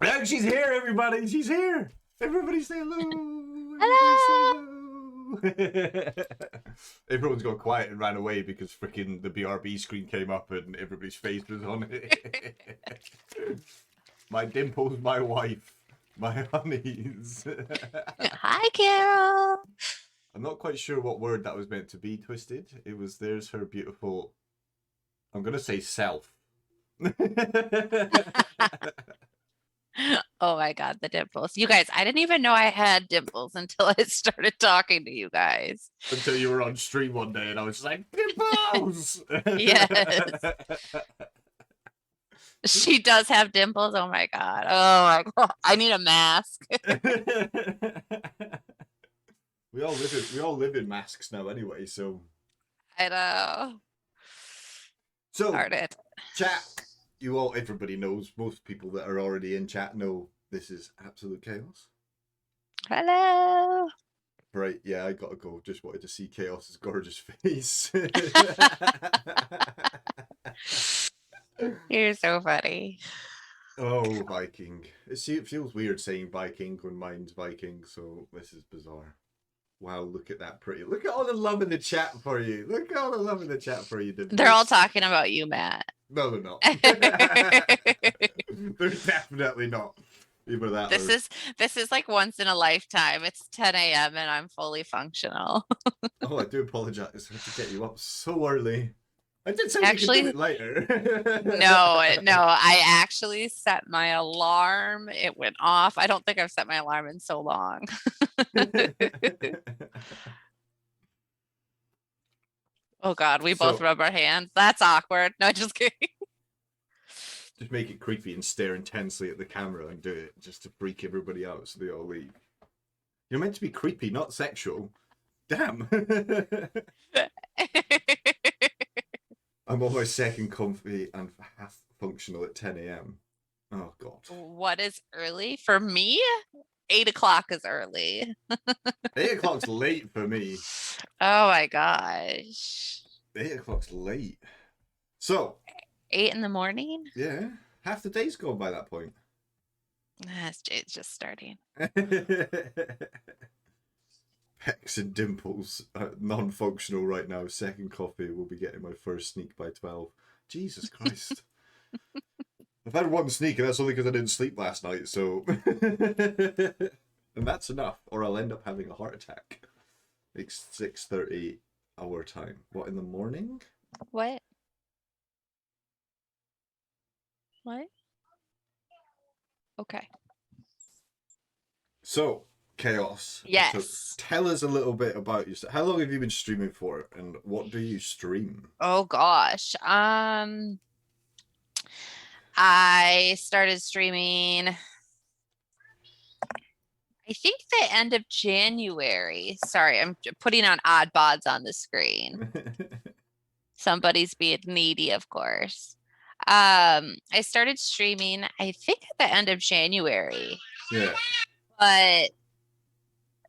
Yeah, she's here, everybody. She's here. Everybody say hello. Hello. Everybody say hello. Everyone's got quiet and ran away because freaking the BRB screen came up and everybody's face was on it. My dimples, my wife, my honeys. Hi, Carol. I'm not quite sure what word that was meant to be, Twisted. It was there's her beautiful, I'm going to say self. Oh my God, the dimples. You guys, I didn't even know I had dimples until I started talking to you guys. Until you were on stream one day and I was just like, dimples! Yes, she does have dimples. Oh my God. Oh my God. I need a mask. we all live in masks now anyway, so I know. so Darn it. chat, everybody knows, most people that are already in chat know this is absolute chaos. Hello. Right, yeah, I gotta go. Just wanted to see Chaos's gorgeous face. You're so funny. Oh, Viking. See, it feels weird saying Viking when mine's Viking, so this is bizarre. Wow, look at that pretty. Look at all the love in the chat for you. Look at all the love in the chat for you, They're all Dimples. talking about you, Matt. No, they're not. They're definitely not. Either that This or. is this is like once in a lifetime. It's 10 a.m. and I'm fully functional. Oh, I do apologize. I had to get you up so early. I did say we could do Actually, it later. no, I actually set my alarm. It went off. I don't think I've set my alarm in so long. Oh God, we both So, rub our hands. That's awkward. No, just kidding. just make it creepy and stare intensely at the camera and do it just to freak everybody out so they all leave. You're meant to be creepy, not sexual. Damn. I'm on my second comfy and half functional at 10 a.m. Oh, God. What is early? For me, 8 o'clock is early. 8 o'clock's late for me. Oh my gosh. 8 o'clock's late. So, 8 in the morning? yeah, half the day's gone by that point. It's just starting. Pecs and dimples, non-functional right now. Second coffee, will be getting my first sneak by 12. Jesus Christ. I've had one sneak, and that's only because I didn't sleep last night, so. And that's enough, or I'll end up having a heart attack. It's 6:30 our time. What, in the morning? What? What? Okay. So, Chaos. So, Yes. tell us a little bit about yourself. How long have you been streaming for, and what do you stream? Oh gosh. I started streaming, I think the end of January. Sorry, I'm putting on odd bods on the screen. Somebody's being needy, of course. I started streaming, I think at the end of January, Yeah. but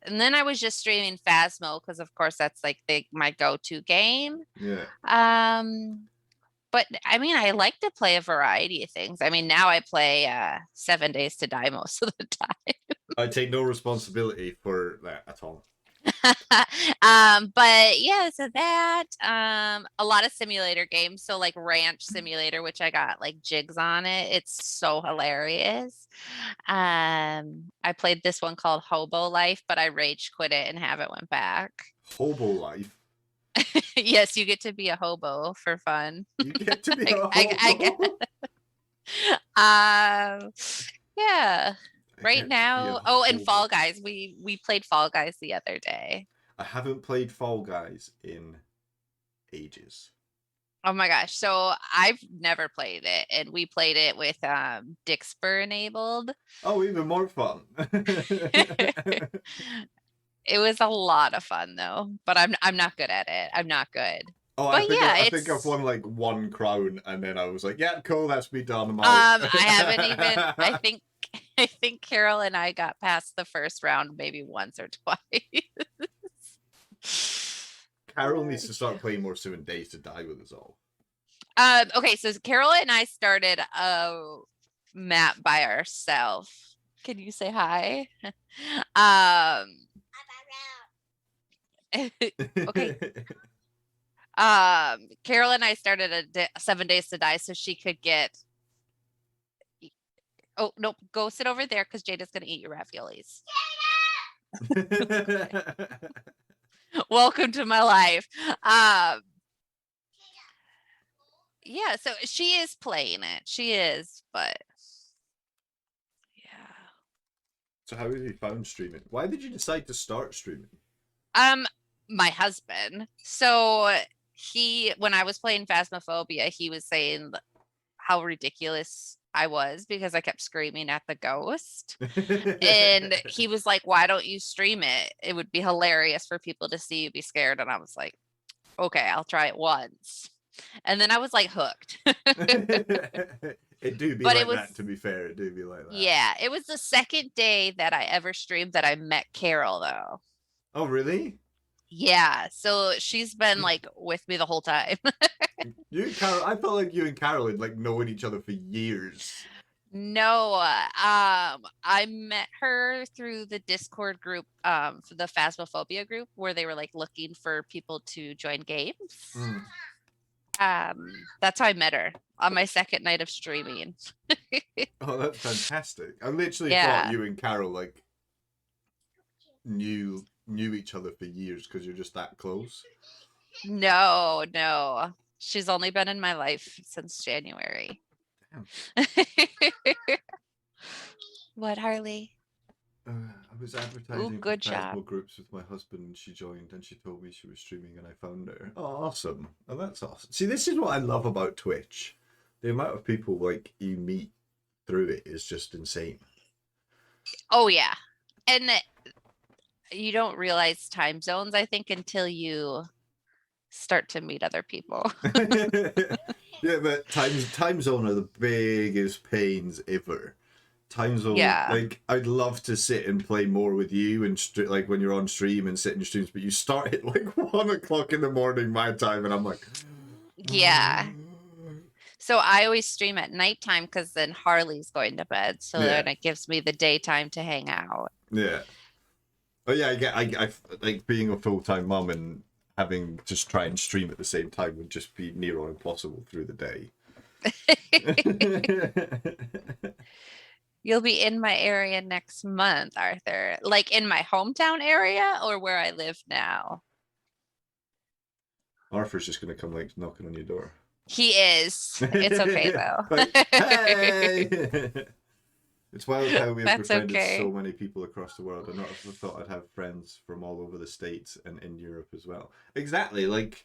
and then I was just streaming Phasmo because of course that's like my go-to game. Yeah. But I mean, I like to play a variety of things. I mean, now I play 7 Days to Die most of the time. I take no responsibility for that at all. But yeah, so that a lot of simulator games, so like Ranch Simulator, which I got like jigs on it. It's so hilarious. I played this one called Hobo Life, but I rage quit it and haven't went back. Hobo life. Yes, you get to be a hobo for fun. You get to be I, a I, hobo. I, yeah. I Right get to be a now, oh, and hobo. Fall Guys. We played Fall Guys the other day. I haven't played Fall Guys in ages. Oh my gosh. So I've never played it and we played it with Dixper enabled. Oh, even more fun. It was a lot of fun though, but I'm not good at it. I'm not good. Oh, I But think yeah, I think I've it's won like one crown, and then I was like, "Yeah, cool, that's me done. I'm out." I haven't even I think Carol and I got past the first round maybe once or twice. Carol needs to start playing more 7 Days to Die with us all. Okay, so Carol and I started map by ourselves. Can you say hi? Um, okay. Carol and I started a 7 Days to Die so she could get. Oh, nope. Go sit over there because Jada's going to eat your raviolis. Welcome to my life. Yeah, so she is playing it. She is, but yeah. So how have you found streaming? Why did you decide to start streaming? My husband. So when I was playing Phasmophobia, he was saying how ridiculous I was because I kept screaming at the ghost. And he was like, why don't you stream it? It would be hilarious for people to see you be scared. And I was like, okay, I'll try it once. And then I was like hooked. It do be But like that, to be fair. It do be like that. Yeah, it was the second day that I ever streamed that I met Carol, though. Oh, really? Yeah, so she's been like with me the whole time. You and Carol, I felt like you and Carol had like known each other for years. No, I met her through the Discord group, for the Phasmophobia group, where they were like looking for people to join games. That's how I met her on my second night of streaming. Oh, that's fantastic. I literally Yeah. thought you and Carol like knew each other for years because you're just that close. No. She's only been in my life since January. Damn. What, Harley? I was advertising for Phasmo groups with my husband, and she joined, and she told me she was streaming, and I found her. Oh, awesome! Oh, that's awesome. See, this is what I love about Twitch. The amount of people like you meet through it is just insane. Oh yeah, and you don't realize time zones, I think, until you start to meet other people. Yeah, but time zone are the biggest pains ever. Time zone, Yeah. like I'd love to sit and play more with you and like when you're on stream and sit in your streams, but you start at like 1 o'clock in the morning my time, and I'm like, yeah. So I always stream at nighttime because then Harley's going to bed, so then it gives me the daytime to hang out. Yeah. Oh yeah, I like being a full-time mum and having to try and stream at the same time would just be near on impossible through the day. You'll be in my area next month, Arthur. Like in my hometown area or where I live now? Arthur's just gonna come like knocking on your door. He is. It's okay though. Like, hey! It's wild how we have befriended so many people across the world. I not have thought I'd have friends from all over the States and in Europe as well. Exactly, like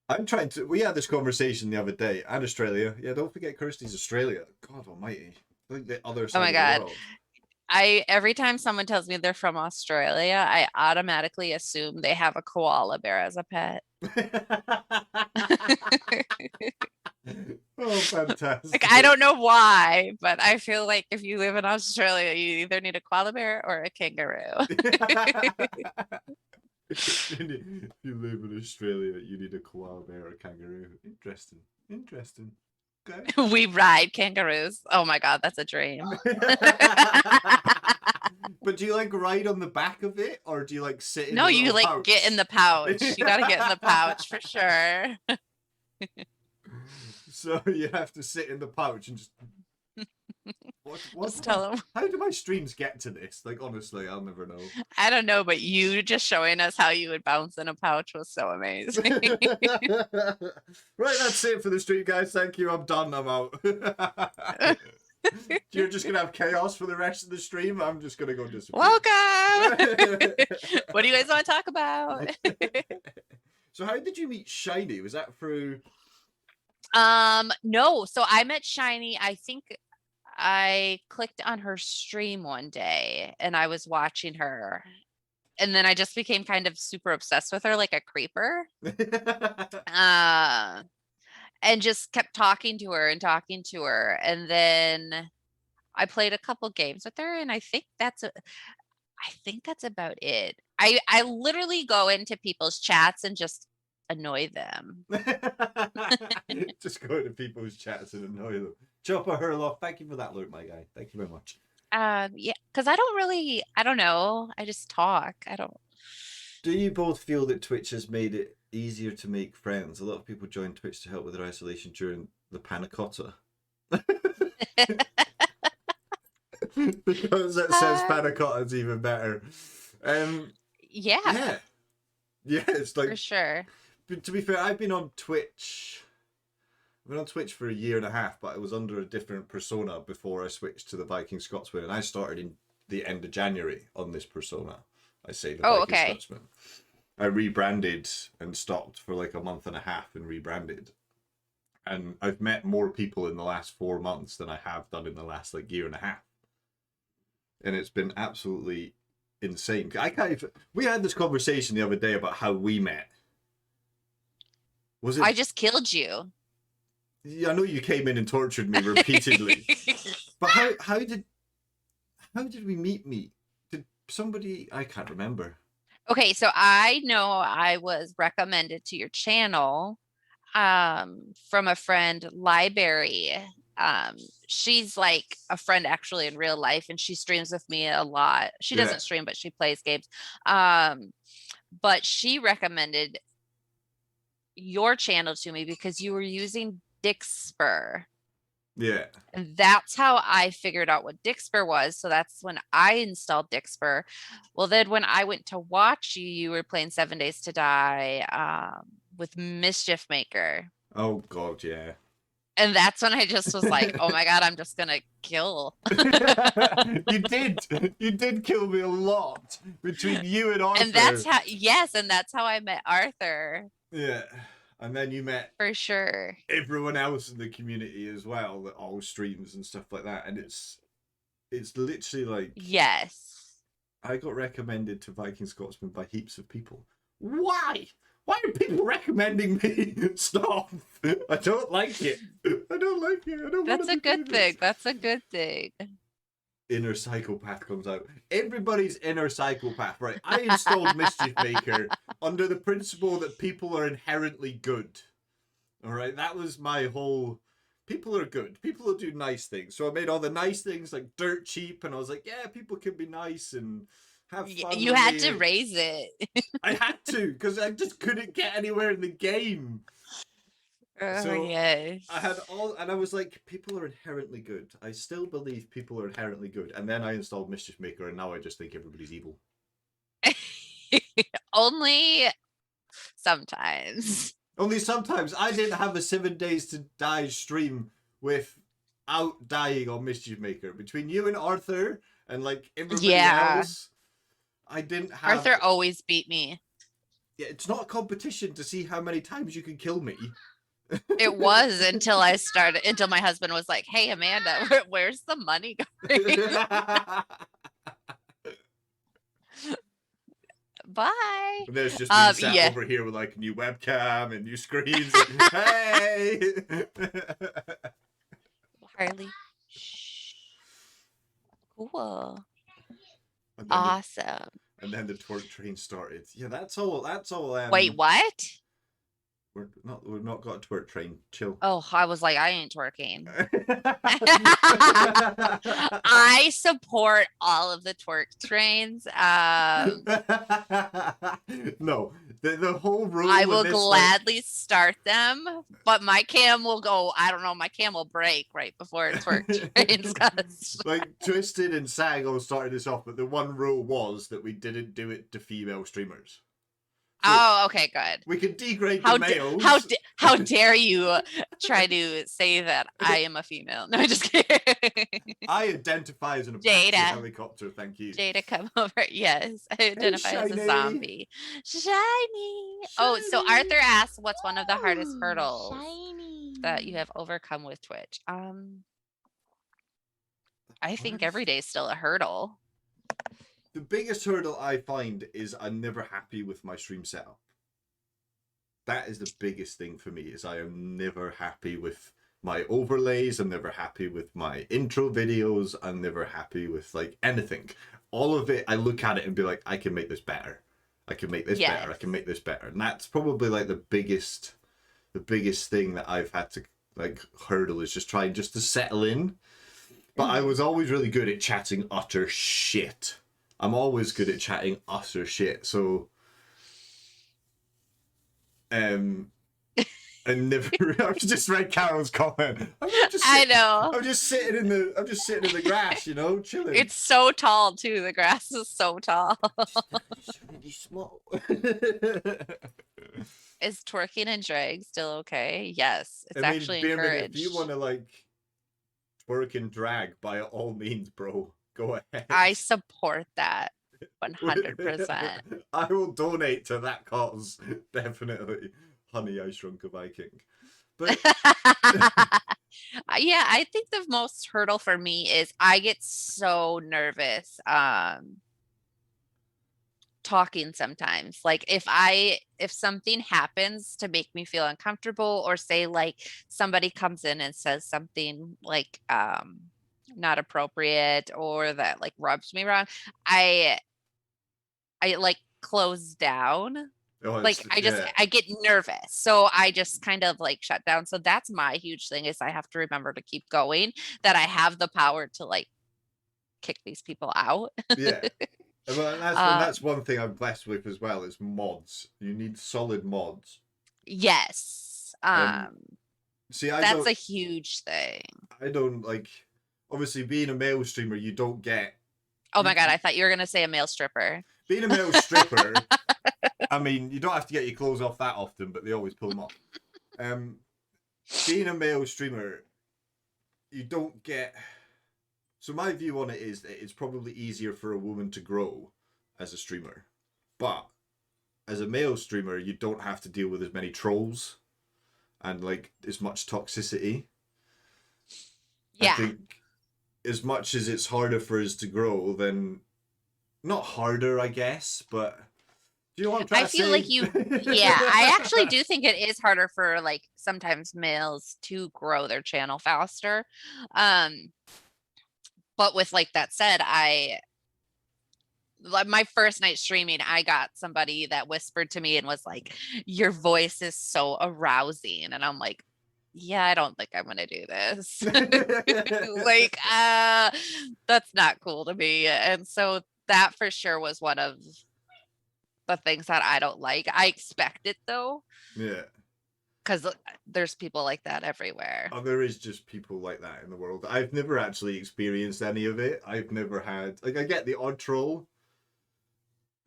I'm trying to. We had this conversation the other day, and Australia. Yeah, don't forget Kirsty's Australia. God Almighty, like the other side of the world. Every time someone tells me they're from Australia, I automatically assume they have a koala bear as a pet. Oh, fantastic. Like, I don't know why, but I feel like if you live in Australia, you either need a koala bear or a kangaroo. If you live in Australia, you need a koala bear or a kangaroo. Interesting. Okay. We ride kangaroos. Oh my God, that's a dream. But do you like ride on the back of it, or do you like sit in? No, you like pouch? get in the pouch. You gotta get in the pouch for sure. So you have to sit in the pouch and just. Just tell them. How do my streams get to this? Like, honestly, I'll never know. I don't know, but you just showing us how you would bounce in a pouch was so amazing. Right, that's it for the stream, guys. Thank you. I'm done. I'm out. You're just gonna have chaos for the rest of the stream. I'm just gonna go disappear. Welcome. What do you guys want to talk about? So, how did you meet Shiny? Was that through? No. So I met Shiny. I think I clicked on her stream one day and I was watching her. And then I just became kind of super obsessed with her, like a creeper. And just kept talking to her. And then I played a couple games with her, and I think that's about it. I literally go into people's chats and just annoy them. Just go into people's chats and annoy them. Chop a hurl off. Thank you for that, Luke, my guy. Thank you very much. Yeah, because I don't know. I just talk. I don't. Do you both feel that Twitch has made it easier to make friends? A lot of people join Twitch to help with their isolation during the panna cotta. Because it says panna cotta is even better. Yeah, Yeah. Yeah, it's like, for sure. to be fair, I've been on Twitch. I've been on Twitch for a year and a half, but I was under a different persona before I switched to the Viking Scotsman, and I started in the end of January on this persona. I say the Oh, Viking okay. Scotsman. I rebranded and stopped for like a month and a half and rebranded. And I've met more people in the last 4 months than I have done in the last like year and a half. And it's been absolutely insane. We had this conversation the other day about how we met. Was it? I just killed you. Yeah, I know you came in and tortured me repeatedly. But how did we meet? Did somebody? I can't remember. Okay, so I know I was recommended to your channel from a friend, Library. She's like a friend actually in real life, and she streams with me a lot. She Yeah. doesn't stream, but she plays games. But she recommended your channel to me because you were using Dixper. Yeah. And that's how I figured out what Dixper was. So that's when I installed Dixper. Well, then when I went to watch you, you were playing 7 Days to Die with Mischief Maker. Oh God, yeah. And that's when I just was like, oh my God, I'm just gonna kill. You did kill me a lot between you and Arthur. And that's how, yes, and that's how I met Arthur. Yeah. And then you met for sure everyone else in the community as well, that all streams and stuff like that. And it's literally like, yes. I got recommended to Viking Scotsman by heaps of people. Why? Why are people recommending me? Stop. I don't like it. I don't like it. I don't That's want a good thing. That's a good thing. Inner psychopath comes out. Everybody's inner psychopath, right? I installed Mischief Maker under the principle that people are inherently good. All right, that was my whole. People are good. People will do nice things. So I made all the nice things like dirt cheap, and I was like, yeah, people can be nice and have fun. You had to raise it. I had to, because I just couldn't get anywhere in the game. So yes. I had all, and I was like, people are inherently good. I still believe people are inherently good. And then I installed Mischief Maker, and now I just think everybody's evil. Only sometimes. Only sometimes. I didn't have a 7 Days to Die stream without dying on Mischief Maker. Between you and Arthur and like everybody else, I didn't have. Arthur always beat me. Yeah, it's not a competition to see how many times you can kill me. It was until my husband was like, hey, Amanda, where's the money going? Bye. And there's just me sat over here with like a new webcam and new screens. Hey! Harley. Shh. Cool. Awesome. And then the twerk train started. Yeah, that's all. Wait, what? We've not got a twerk train. Chill. Oh, I was like, I ain't twerking. I support all of the twerk trains. No, the whole rule. I will gladly start them, but my cam will go. I don't know. My cam will break right before twerk trains. Like Twisted and Sag all started this off, but the one rule was that we didn't do it to female streamers. So oh, okay, good. We could degrade the males. How dare you try to say that I am a female? No, just kidding. I identify as an Apache helicopter, thank you. Jada, come over. Yes, I identify as a zombie. Shiny. Oh, so Arthur asks, what's one of the hardest hurdles that you have overcome with Twitch? I think every day is still a hurdle. The biggest hurdle I find is I'm never happy with my stream setup. That is the biggest thing for me, is I am never happy with my overlays. I'm never happy with my intro videos. I'm never happy with like anything. All of it, I look at it and be like, I can make this better. I can make this better. I can make this better. And that's probably like the biggest thing that I've had to like hurdle is just trying just to settle in. But I Mhm. was always really good at chatting utter shit. I'm always good at chatting utter shit. So, I never. I just read Carol's comment. I'm just I sitting. know. I'm just sitting in the. I'm just sitting in the grass, you know, chilling. It's so tall too. The grass is so tall. Just really small. Is twerking and drag still okay? Yes, I it's mean, actually Beerman, if you encouraged. want to like twerk and drag, by all means, bro, go ahead. I support that 100%. I will donate to that cause. Definitely. Honey, I Shrunk a Viking. But Yeah, I think the most hurdle for me is I get so nervous talking sometimes. Like if something happens to make me feel uncomfortable, or say like somebody comes in and says something like not appropriate, or that like rubs me wrong, I I like close down. oh, Like it's yeah, I get nervous. So I just kind of like shut down. So that's my huge thing, is I have to remember to keep going, that I have the power to like kick these people out. yeah. Well, and um that's one thing I'm blessed with as well is mods. You need solid mods. yes. And see, That's a huge thing. I don't like. Obviously, being a male streamer, you don't get Oh my you god, I thought you were gonna say a male stripper. being a male stripper. I mean, you don't have to get your clothes off that often, but they always pull them off. Um, being a male streamer, you don't get. So my view on it is that it's probably easier for a woman to grow as a streamer, but as a male streamer, you don't have to deal with as many trolls and like as much toxicity. I Yeah. think as much as it's harder for us to grow, then not harder, I guess, but do you know what I'm trying I to feel like say? yeah, I actually do think it is harder for like sometimes males to grow their channel faster. Um, but with like that said, I like my first night streaming, I got somebody that whispered to me and was like, "Your voice is so arousing." And I'm like, "Yeah, I don't think I'm gonna do this." Like, that's not cool to me. And so that for sure was one of the things that I don't like. I expect it though, Yeah. because there's people like that everywhere. Oh, there is just people like that in the world. I've never actually experienced any of it. I've never had like I get the odd troll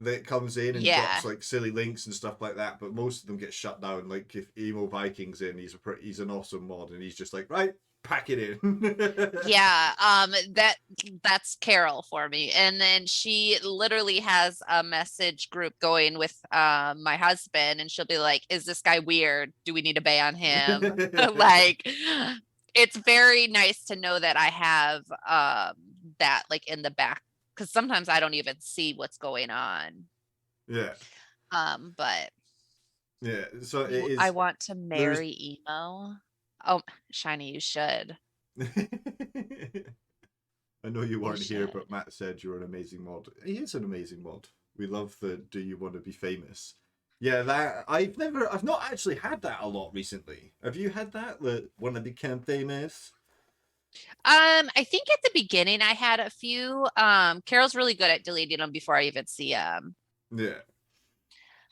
that comes in and Yeah. drops like silly links and stuff like that, but most of them get shut down. Like if Emo Viking's in, he's an awesome mod, and he's just like right, pack it in. Yeah, that's Carol for me. And then she literally has a message group going with my husband, and she'll be like, "Is this guy weird? Do we need to ban him?" Like, it's very nice to know that I have that like in the back, because sometimes I don't even see what's going on. Yeah, But yeah. So it I is. want to There's. marry emo. Oh, Shiny, you should. I know you You weren't here, should. but Matt said you're an amazing mod. He is an amazing mod. We love the "Do you want to be famous?" Yeah, that I've not actually had that a lot recently. Have you had that? The "Want to become famous"? I think at the beginning I had a few. Carol's really good at deleting them before I even see them. Yeah,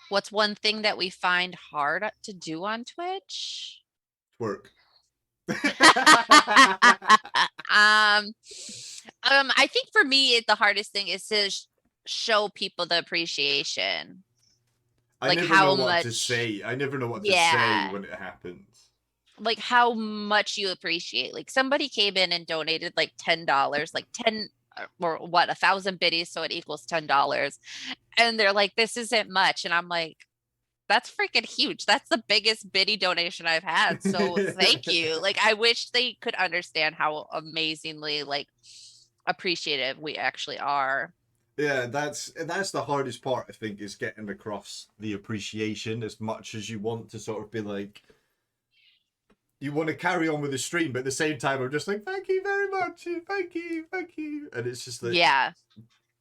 What's one thing that we find hard to do on Twitch? twerk. um, I think for me, the hardest thing is to show people the appreciation, I like never know how what to much, say. I never know what to say yeah, when it happens. like how much you appreciate. Like somebody came in and donated like $10, like 10 or what, 1,000 biddies, so it equals $10. And they're like, "This isn't much," and I'm like, that's freaking huge. That's the biggest biddy donation I've had. So thank you. Like I wish they could understand how amazingly like appreciative we actually are. Yeah, that's the hardest part. I think is getting across the appreciation as much as you want to sort of be like you want to carry on with the stream, but at the same time, I'm just like, thank you very much, thank you, and it's just like Yeah.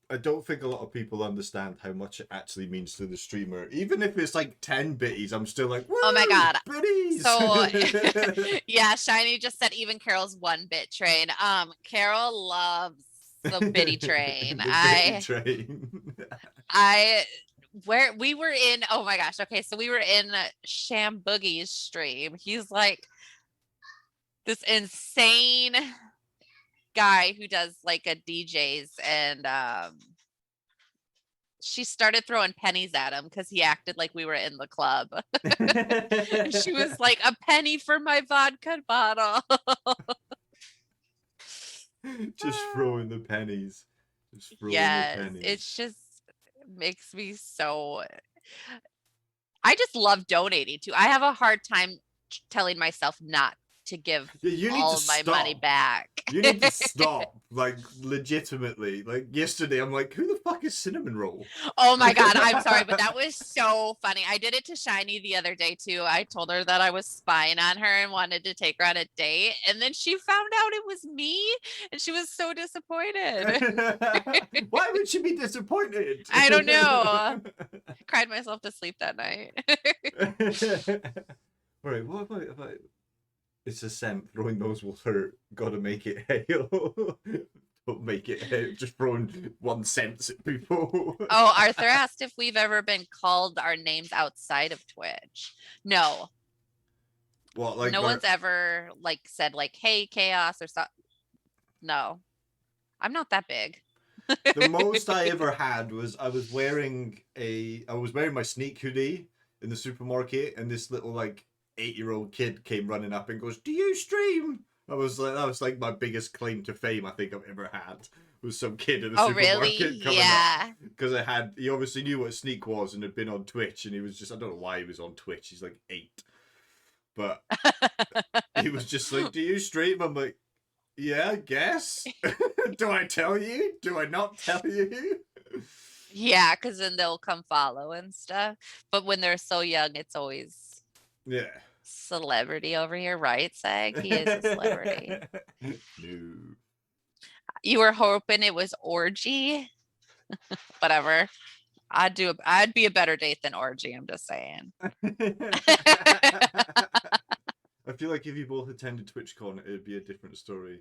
I don't think a lot of people understand how much it actually means to the streamer. Even if it's like 10 bitties, I'm still like, Oh my woo, God. bitties. So yeah, Shiny just said even Carol's 1-bit train. Carol loves the bitty train. The bitty train. I where we were in, oh my gosh, okay, so we were in Sham Boogie's stream. He's like this insane guy who does like a DJs, and she started throwing pennies at him because he acted like we were in the club. And she was like, a penny for my vodka bottle. Just throwing the pennies. Just throwing Yes, the pennies. it's just makes me so. I just love donating too. I have a hard time telling myself not to give Yeah, you need all to of my money stop. back. You need to stop. Like, legitimately. Like, yesterday, I'm like, who the fuck is Cinnamon Roll? Oh my God, I'm sorry, but that was so funny. I did it to Shiny the other day too. I told her that I was spying on her and wanted to take her on a date. And then she found out it was me and she was so disappointed. Why would she be disappointed? I don't know. Cried myself to sleep that night. Right, what about it's a scent, throwing those will hurt, gotta make it hail. Don't make it hail, just throwing 1 cent at people. Oh, Arthur asked if we've ever been called our names outside of Twitch. No. What, like No one's ever like said like, hey, Chaos or something. No. I'm not that big. The most I ever had was I was wearing my Sneak hoodie in the supermarket, and this little like 8-year-old kid came running up and goes, "Do you stream?" That was like my biggest claim to fame I think I've ever had. Was some kid in the Oh, supermarket really? coming Yeah. up because he obviously knew what Sneak was and had been on Twitch, and he was just, I don't know why he was on Twitch. He's like 8, but he was just like, "Do you stream?" I'm like, yeah, I guess. Do I tell you? Do I not tell you? Yeah, because then they'll come follow and stuff. But when they're so young, it's always Yeah. celebrity over here, right, Sag? He is a celebrity. No. You were hoping it was orgy? Whatever. I'd be a better date than orgy, I'm just saying. I feel like if you both attended TwitchCon, it'd be a different story.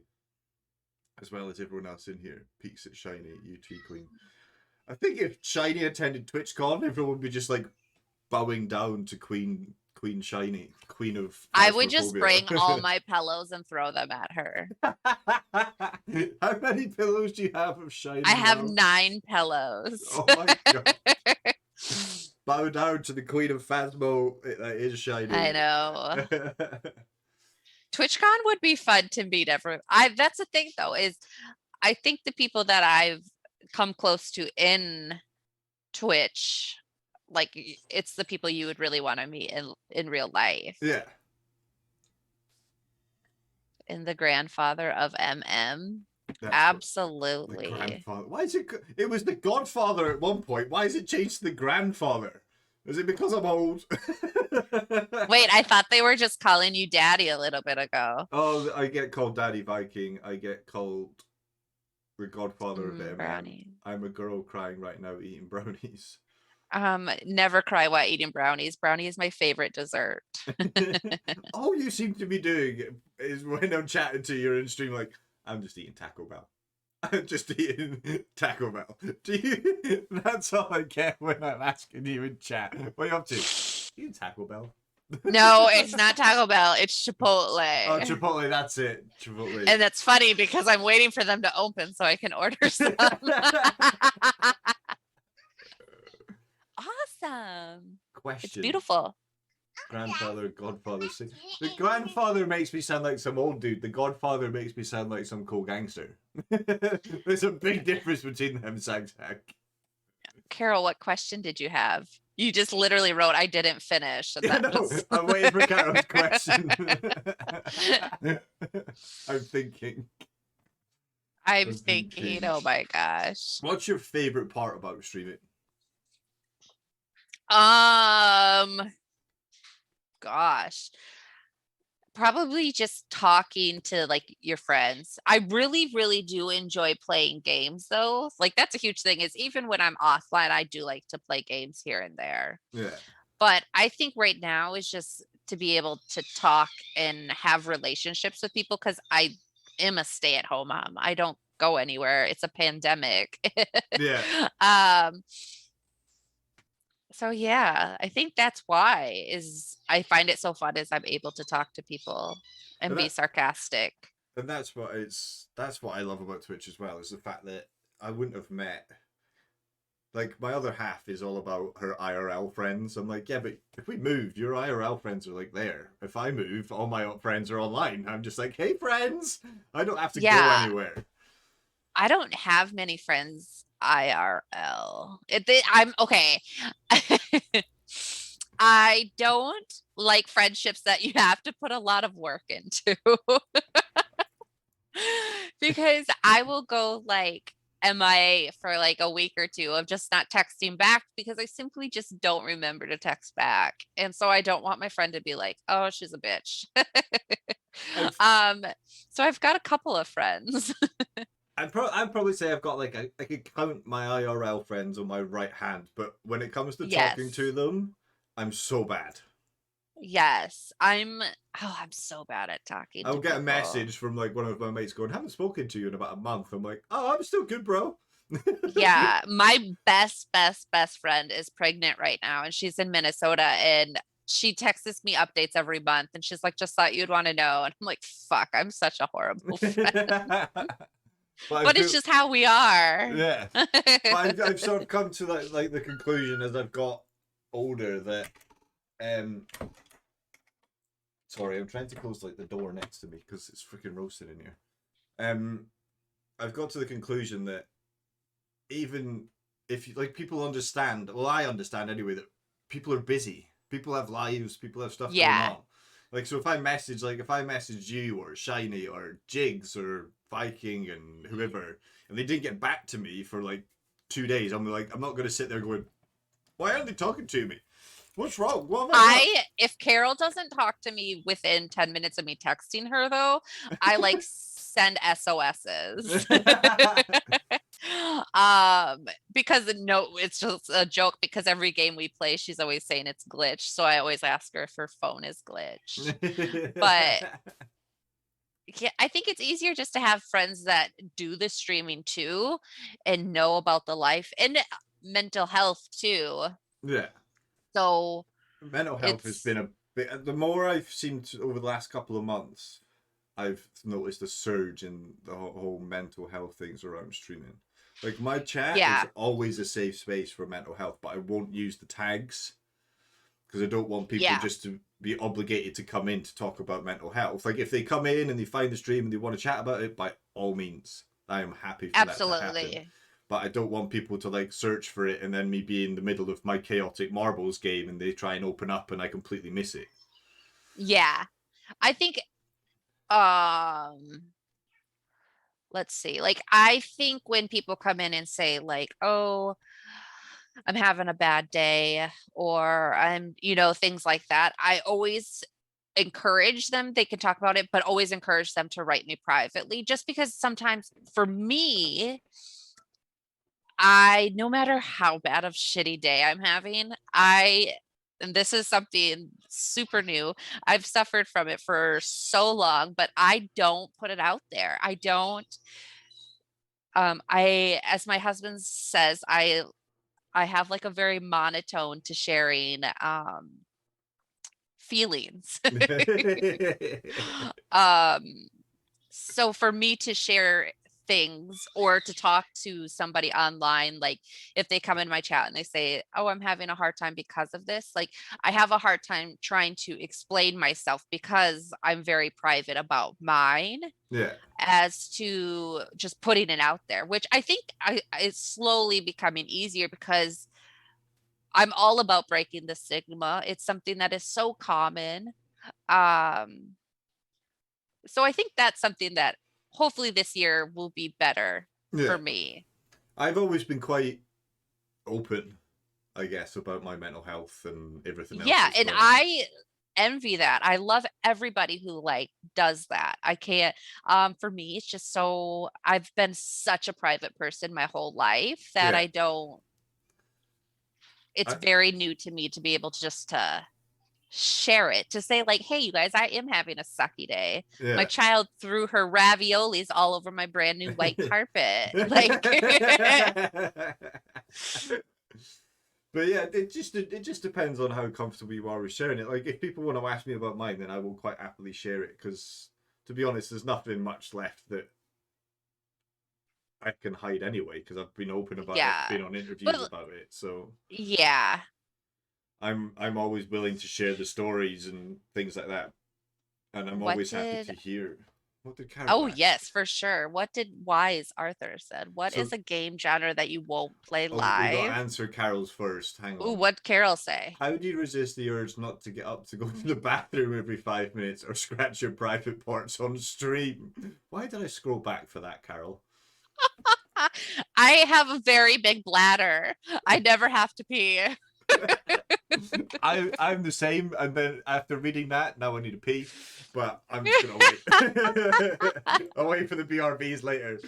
As well as everyone else in here. Peaks at Shiny, you two Queen. I think if Shiny attended TwitchCon, everyone would be just like bowing down to Queen Shiny, Queen of I would just Phasmophobia. bring all my pillows and throw them at her. How many pillows do you have of Shiny? I have now? 9 pillows. Oh my god. Bow down to the Queen of Phasmo. That is Shiny. I know. TwitchCon would be fun to meet everyone. That's the thing though, is I think the people that I've come close to in Twitch, like it's the people you would really want to meet in real life. Yeah. In the grandfather of MM. That's Absolutely. the grandfather. Why is it? It was the Godfather at one point. Why is it changed to the grandfather? Is it because I'm old? Wait, I thought they were just calling you daddy a little bit ago. Oh, I get called Daddy Viking. I get called the Godfather of MM. Brownie. I'm a girl crying right now eating brownies. Never cry while eating brownies. Brownie is my favorite dessert. All you seem to be doing is when I'm chatting to you in stream, like, I'm just eating Taco Bell. I'm just eating Taco Bell. Do you? That's all I get when I'm asking you in chat. What are you up to? Eating Taco Bell. No, it's not Taco Bell. It's Chipotle. Oh, Chipotle. That's it. Chipotle. And that's funny because I'm waiting for them to open so I can order some. Awesome. Question. It's beautiful. Grandfather, Godfather. The grandfather makes me sound like some old dude. The Godfather makes me sound like some cool gangster. There's a big difference between them, Zag. Carol, what question did you have? You just literally wrote, I didn't finish. And Yeah, no, was... I'm waiting for Carol's question. I'm thinking. I'm thinking, oh my gosh. What's your favorite part about streaming? Gosh. Probably just talking to like your friends. I really, really do enjoy playing games though. Like that's a huge thing is even when I'm offline, I do like to play games here and there. Yeah. But I think right now is just to be able to talk and have relationships with people because I am a stay-at-home mom. I don't go anywhere. It's a pandemic. Yeah. um, so yeah, I think that's why is I find it so fun is I'm able to talk to people and And be that sarcastic. and that's what I love about Twitch as well, is the fact that I wouldn't have met, like, my other half is all about her IRL friends. I'm like, yeah, but if we moved, your IRL friends are like there. If I move, all my friends are online. I'm just like, hey friends, I don't have to go Yeah, anywhere. I don't have many friends IRL. I'm okay. I don't like friendships that you have to put a lot of work into because I will go like MIA for like a week or two of just not texting back because I simply just don't remember to text back. And so I don't want my friend to be like, "Oh, she's a bitch." I've um, so I've got a couple of friends. I'd probably say I've got like I could count my IRL friends on my right hand, but when it comes to talking to Yes. them, I'm so bad. Yes. I'm so bad at talking I'll to get a people. message from like one of my mates going, "Haven't spoken to you in about a month." I'm like, "Oh, I'm still good, bro." Yeah, my best friend is pregnant right now and she's in Minnesota and she texts me updates every month and she's like, just thought you'd want to know. And I'm like, fuck, I'm such a horrible friend. But I But it's feel, just how we are. yeah. But I've sort of come to like the conclusion as I've got older that um sorry, I'm trying to close like the door next to me because it's freaking roasting in here. Um, I've got to the conclusion that even if like people understand, well, I understand anyway that people are busy, people have lives, people have stuff going Yeah, on. Like, so if I message you or Shiny or Jigs or Viking and whoever, and they didn't get back to me for like 2 days, I'm like, I'm not going to sit there going, why aren't they talking to me? What's wrong? What have I done? if Carol doesn't talk to me within 10 minutes of me texting her though, I like send SOSs. Because no, it's just a joke because every game we play, she's always saying it's glitched. So I always ask her if her phone is glitched. But yeah, I think it's easier just to have friends that do the streaming too and know about the life and mental health too. Yeah. So Mental health has it's been a bit. The more I've seen over the last couple of months, I've noticed a surge in the whole mental health things around streaming. Like, my chat is yeah, always a safe space for mental health, but I won't use the tags because I don't want people yeah, just to be obligated to come in to talk about mental health. Like, if they come in and they find the stream and they want to chat about it, by all means, I am happy for that to happen. absolutely. But I don't want people to like search for it and then me be in the middle of my chaotic marbles game and they try and open up and I completely miss it. Yeah. I think um let's see. Like I think when people come in and say like, "Oh, I'm having a bad day," or things like that, I always encourage them. They can talk about it, but always encourage them to write me privately just because sometimes for me, no matter how bad of shitty day I'm having, and this is something super new. I've suffered from it for so long, but I don't put it out there. I don't as my husband says, I have like a very monotone to sharing feelings. um so for me to share things or to talk to somebody online, like if they come in my chat and they say, "Oh, I'm having a hard time because of this," like I have a hard time trying to explain myself because I'm very private about mine Yeah. as to just putting it out there, which I think is slowly becoming easier because I'm all about breaking the stigma. It's something that is so common. Um, so I think that's something that hopefully this year will be better Yeah. for me. I've always been quite open, I guess, about my mental health and everything else Yeah, that's and going on. envy that. I love everybody who like does that. I can't for me it's just so I've been such a private person my whole life that Yeah. I don't it's I, very new to me to be able to just to share it to say like, hey, you guys, I am having a sucky day. My yeah. child threw her raviolis all over my brand new white carpet. Like But yeah, it just depends on how comfortable you are with sharing it. Like if people want to ask me about mine, then I will quite happily share it because, to be honest, there's nothing much left that I can hide anyway because I've been open about it, yeah. been on interviews But about it. So yeah. I'm always willing to share the stories and things like that, and I'm What always happy did to hear. What did Carol Oh ask? yes, for sure. What did Wise Arthur said? What So is a game genre that you won't play we got to live? answer Carol's first. Hang Ooh, on. what Carol say? How do you resist the urge not to get up to go to the bathroom every 5 minutes or scratch your private parts on stream? Why did I scroll back for that, Carol? I have a very big bladder. I never have to pee. I'm the same, and then after reading that, now I need to pee, but I'm just gonna wait. I'll wait for the BRBs later.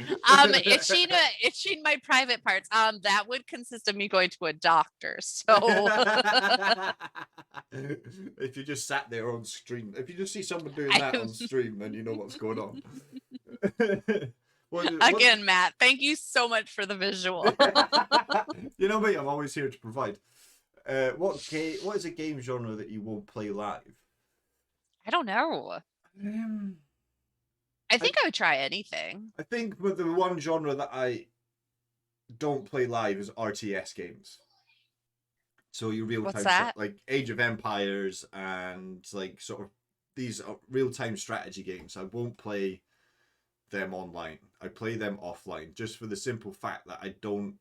Itching my private parts. That would consist of me going to a doctor. So If you just sat there on stream, if you just see someone doing I that on stream, then you know what's going on. What's again, Matt, thank you so much for the visual. you know me, I'm always here to provide. What is a game genre that you won't play live? I don't know. Um, I I think I would try anything. I think but the one genre that I don't play live is RTS games. So your real What's time that? like Age of Empires and like sort of these real time strategy games. I won't play them online. I play them offline just for the simple fact that I don't.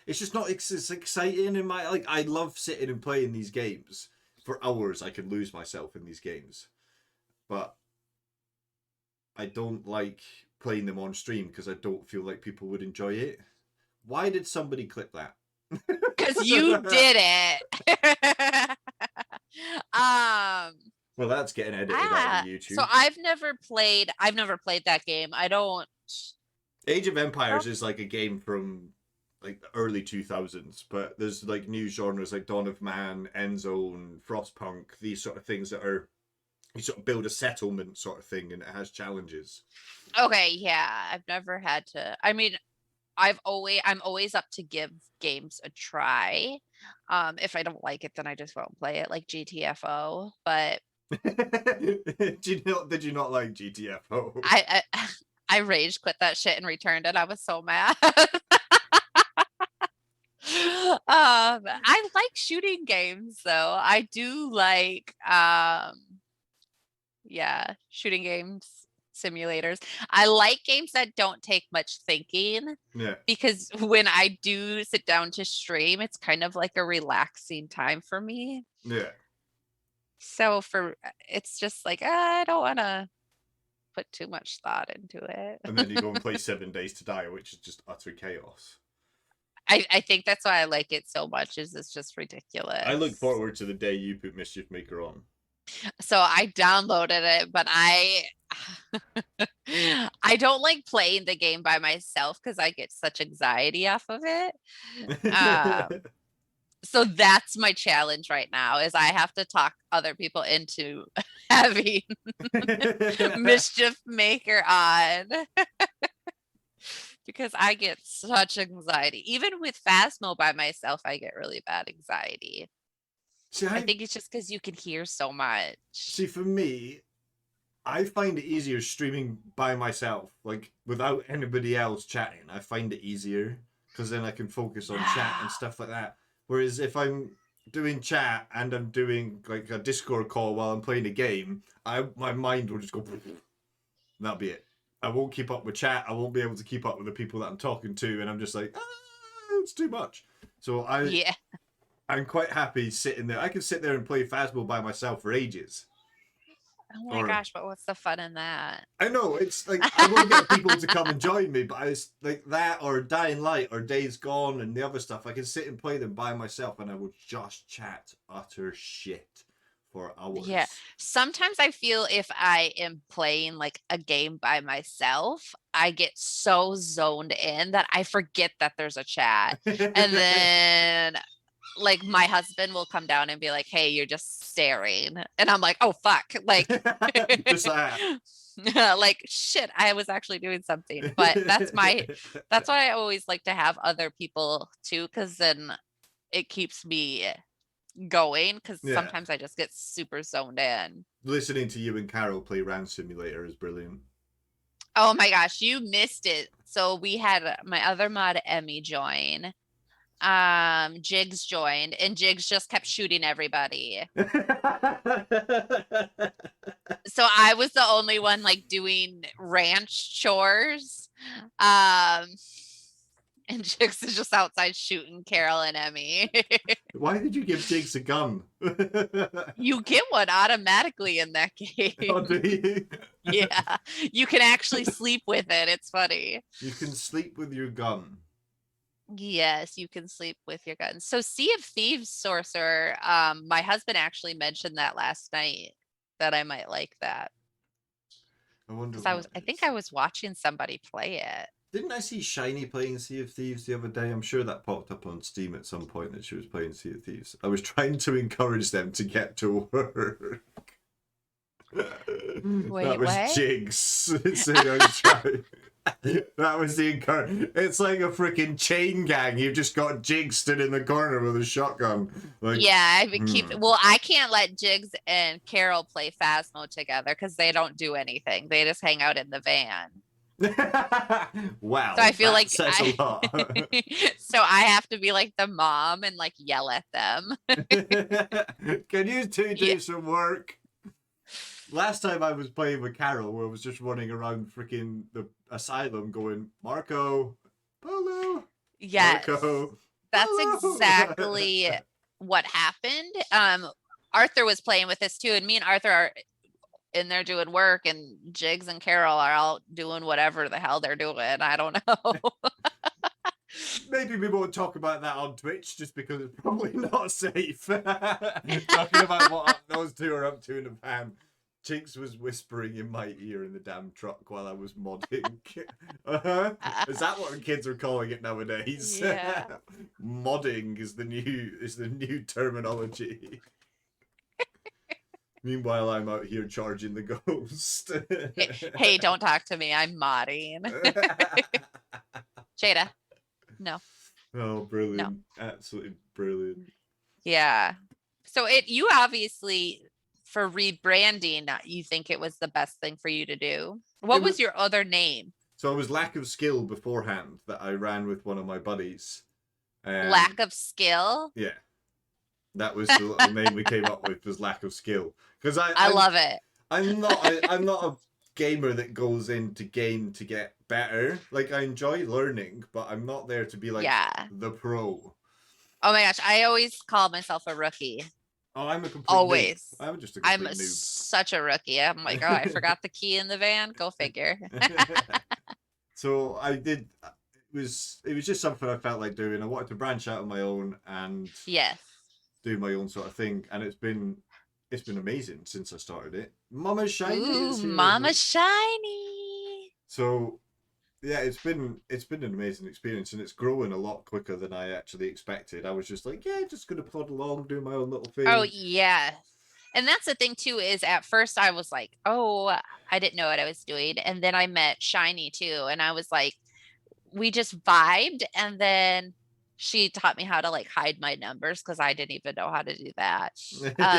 It's just not as exciting in my like. I love sitting and playing these games for hours. I can lose myself in these games, but I don't like playing them on stream because I don't feel like people would enjoy it. Why did somebody clip that? Because you did it. um Well, that's getting edited out on so YouTube. I've never played that game. Age of I don't Empires is like a game from like the early 2000s, but there's like new genres like Dawn of Man, End Zone, Frostpunk, these sort of things that are you sort of build a settlement sort of thing and it has challenges. Okay, yeah. I've never had to. I mean, I'm always up to give games a try. If I don't like it, then I just won't play it, like GTFO. But Did you not like GTFO? I I rage quit that shit and returned it. I was so mad. I like shooting games though. I do like yeah, shooting games, simulators. I like games that don't take much thinking Yeah, because when I do sit down to stream, it's kind of like a relaxing time for me. yeah. So it's just like I don't want to put too much thought into And then you go it. and play 7 Days to Die, which is just utter chaos. I think that's why I like it so much is it's just I look ridiculous. forward to the day you put Mischief Maker on. So I downloaded it, but I don't like playing the game by myself because I get such anxiety off of it. So that's my challenge right now is I have to talk other people into having Mischief Maker on because I get such anxiety. Even with Phasmo by myself, I get really bad anxiety. see, I I think it's just because you can hear so much. see. For me, I find it easier streaming by myself, like without anybody else chatting. I find it easier because then I can focus on chat and stuff like that. Whereas if I'm doing chat and I'm doing like a Discord call while I'm playing a game, my mind will just go. That'll be it. I won't keep up with chat. I won't be able to keep up with the people that I'm talking to, and I'm just like, it's too much. So Yeah. I'm quite happy sitting there. I can sit there and play Phasmo by myself for ages. Oh my Or gosh, but what's the fun in that? I know it's like I want to get people to come and join me, but I was like that or Dying Light or Days Gone and the other stuff. I can sit and play them by myself, and I will just chat utter shit for hours. Yeah. Sometimes I feel if I am playing like a game by myself, I get so zoned in that I forget that there's a chat. And then like my husband will come down and be like, "Hey, you're just staring." And I'm like, "Oh fuck." Like Just that. like shit, I was actually doing something. But that's why I always like to have other people too, because then it keeps me going, because Yeah. sometimes I just get super zoned in. Listening to you and Carol play Round Simulator is brilliant. Oh my gosh, you missed it. So we had my other mod Emmy join. Jigs joined, and Jigs just kept shooting everybody. So I was the only one like doing ranch chores. Um and Jigs is just outside shooting Carol and Emmy. Why did you give Jigs a gun? You get one automatically in that Oh, game. do you? Yeah. You can actually sleep with it. It's funny. You can sleep with your gun. Yes, you can sleep with your guns. So Sea of Thieves Sorcerer, my husband actually mentioned that last night, that I might like that. I wonder Because what I think is. I was watching somebody play it. Didn't I see Shiny playing Sea of Thieves the other day? I'm sure that popped up on Steam at some point that she was playing Sea of Thieves. I was trying to encourage them to get to work. That was what? Jigs. So I was trying. That was the encourage. It's like a freaking chain gang. You've just got Jigs stood in the corner with a shotgun. Like, Yeah, well, I can't let Jigs and Carol play Phasmo together because they don't do anything. They just hang out in the van. wow, So I feel that like says a lot. so I have to be like the mom and like yell at them. Can you two do Yeah. some work? Last time I was playing with Carol, where I was just running around freaking the asylum going, Marco, Polo, Yes. Marco, That's Polo. exactly what happened. Arthur was playing with us too, and me and Arthur are in there doing work, and Jigs and Carol are out doing whatever the hell they're doing. I don't know. Maybe we won't talk about that on Twitch just because it's probably not safe. Talking about what those two are up to in the van. Jinx was whispering in my ear in the damn truck while I was modding. Is that what the kids are calling it nowadays? Yeah. Modding is the new terminology. Meanwhile, I'm out here charging the ghost. Hey, don't talk to me. I'm modding. Jada, no. Oh, brilliant. Absolutely brilliant. Yeah. So you obviously, for rebranding, you think it was the best thing for you to do. What was your other name? So it was lack of skill beforehand that I ran with one of my buddies. Lack of skill? Yeah. That was the little name we came up with, was lack of skill. Because I love it. I'm not a gamer that goes into game to get better. Like, I enjoy learning, but I'm not there to be like the pro. Oh my gosh, I always call myself a rookie. Oh, I'm a complete always. noob. I'm just a complete noob. Such a rookie. I'm like, oh, I forgot the key in the van. Go figure. So I did. It was just something I felt like doing. I wanted to branch out on my own and do my own sort of thing, and it's been amazing since I started it. Mama Shiny. Ooh, Mama Shiny. So yeah, it's been an amazing experience, and it's growing a lot quicker than I actually expected. I was just like, yeah, just gonna plod along, do my own little thing. Oh yeah. And that's the thing too, is at first I was like, oh, I didn't know what I was doing. And then I met Shiny too. And I was like, we just vibed. And then she taught me how to like hide my numbers, because I didn't even know how to do that.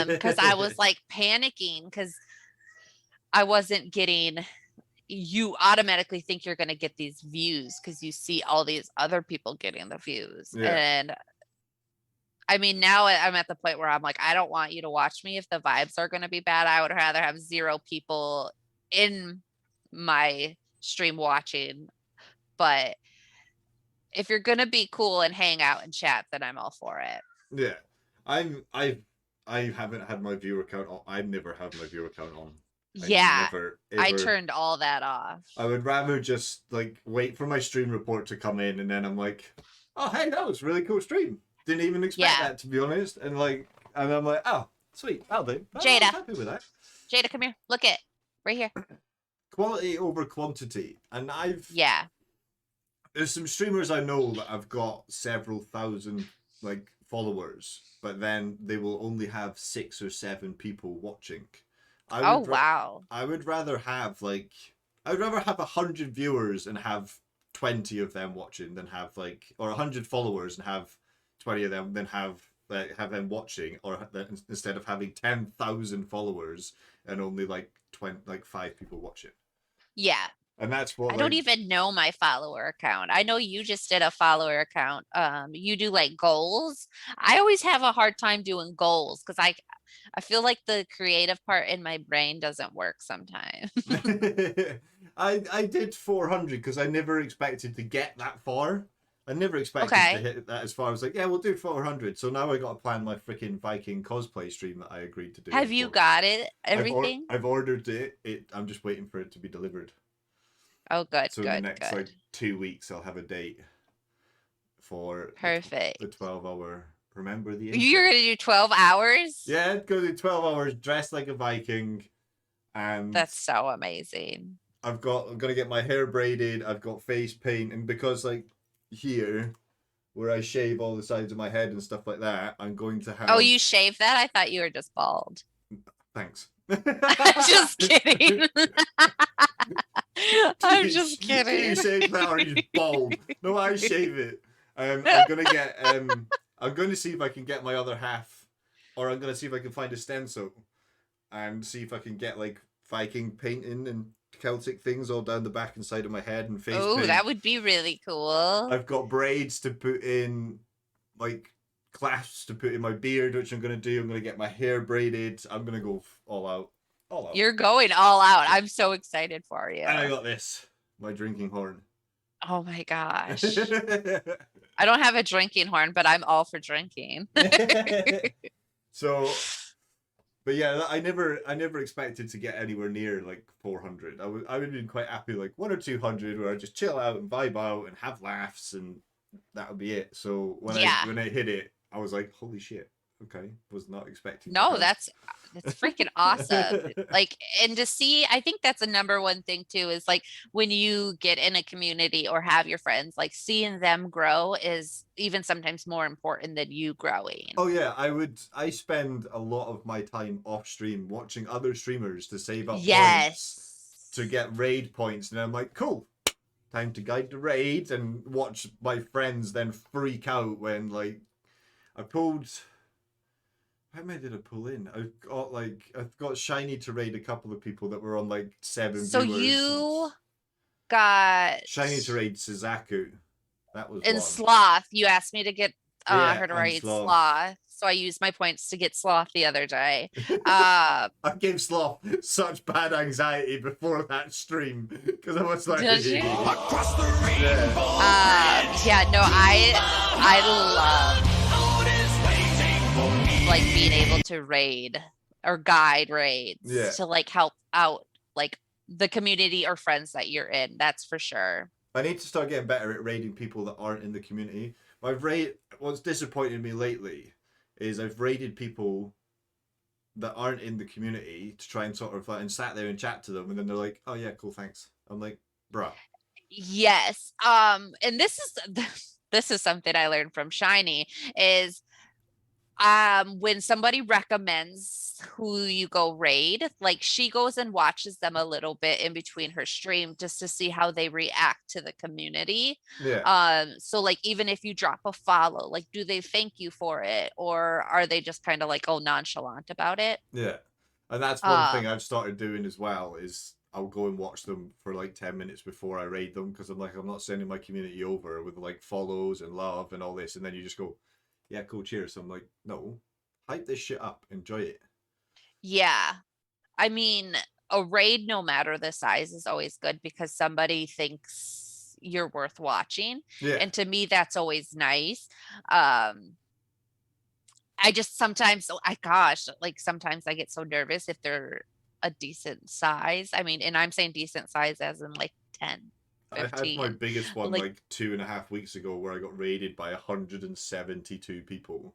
Because I was like panicking because I wasn't getting, you automatically think you're going to get these views because you see all these other people getting the views. Yeah. And I mean, now I'm at the point where I'm like, I don't want you to watch me if the vibes are going to be bad. I would rather have 0 people in my stream watching. But if you're going to be cool and hang out and chat, then I'm all for it. Yeah. I haven't had my viewer count on. I never have my viewer count on. Never, I turned all that off. I would rather just like wait for my stream report to come in, and then I'm like, oh, hey, that was a really cool stream. Didn't even expect that, to be honest. And I'm like, oh, Sweet, I'll do. I'm Jada, happy with that. Jada, come here. Look it right here. Quality over quantity, and Yeah. there's some streamers I know that have got several thousand like followers, but then they will only have 6 or 7 people watching. I Oh, would wow. I would rather have like I would rather have 100 viewers and have 20 of them watching than have like, or 100 followers and have 20 of them than have them watching, or instead of having 10,000 followers and only like 5 people watching. Yeah. And that's what I don't like even know my follower account. I know you just did a follower account. You do like goals. I always have a hard time doing goals because I feel like the creative part in my brain doesn't work sometimes. I did 400 because I never expected to get that far. I never expected to Okay. hit that as far. I was like, yeah, we'll do 400. So now I got to plan my freaking Viking cosplay stream that I agreed to do. Have you got it? Everything? I've ordered it. I'm just waiting for it to be delivered. Oh, good, So in the good, next good. 2 weeks, I'll have a date for Perfect. the 12-hour. Remember the You're intro. gonna do 12 hours? Yeah, go do 12 hours dressed like a Viking, and That's so amazing. I'm gonna get my hair braided. I've got face paint, and because like here, where I shave all the sides of my head and stuff like that, I'm going to have. Oh, you shaved that? I thought you were just bald. Thanks. Just kidding. I'm just You kidding. shave that or he's bald. No, I shave it. I'm gonna get. I'm going to see if I can get my other half, or I'm gonna see if I can find a stencil, and see if I can get like Viking painting and Celtic things all down the back and side of my head and face Oh, paint. that would be really cool. I've got braids to put in, like clasps to put in my beard, which I'm gonna do. I'm gonna get my hair braided. I'm gonna go all out, all out. You're going all out. I'm so excited for you. And I got this, my drinking horn. Oh my gosh. I don't have a drinking horn, but I'm all for drinking. So, but yeah, I never expected to get anywhere near like 400. I would have been quite happy like 1 or 200 where I just chill out and vibe out and have laughs, and that would be it. So Yeah. when I hit it, I was like, holy shit. Okay, was not expecting. No, that. that's freaking awesome. Like, and to see, I think that's a number one thing too, is like when you get in a community or have your friends, like seeing them grow is even sometimes more important than you growing. Oh yeah, I spend a lot of my time off stream watching other streamers to save up points Yes. to get raid points, and I'm like, cool, time to guide the raid, and watch my friends then freak out when like I pulled. How many did I pull in? I've got Shiny to raid a couple of people that were on like 7 So viewers. you got Shiny to raid Suzaku. That was in one. Sloth. You asked me to get her to and raid Sloth. So I used my points to get Sloth the other day. I gave Sloth such bad anxiety before that stream because I was like, Did you? Across the rainbow. Yeah, no, I love like being able to raid or guide raids Yeah. to like help out like the community or friends that you're in. That's for sure. I need to start getting better at raiding people that aren't in the community. What's disappointed me lately is I've raided people that aren't in the community to try and sort of like and sat there and chat to them, and then they're like, "Oh yeah, cool, thanks." I'm like, "Bruh." Yes. And this is something I learned from Shiny is when somebody recommends who you go raid, like she goes and watches them a little bit in between her stream just to see how they react to the community. Yeah. So like even if you drop a follow, like do they thank you for it, or are they just kind of like nonchalant about it? Yeah. And that's one thing I've started doing as well is I'll go and watch them for like 10 minutes before I raid them because I'm like, I'm not sending my community over with like follows and love and all this, and then you just go, yeah, cool, cheers. So I'm like, no, hype this shit up, enjoy it. Yeah. I mean, a raid, no matter the size, is always good because somebody thinks you're worth watching. Yeah. And to me, that's always nice. I just sometimes, like sometimes I get so nervous if they're a decent size. I mean, and I'm saying decent size as in like 10, I had 15. my biggest one Like- like 2.5 weeks ago where I got raided by 172 people.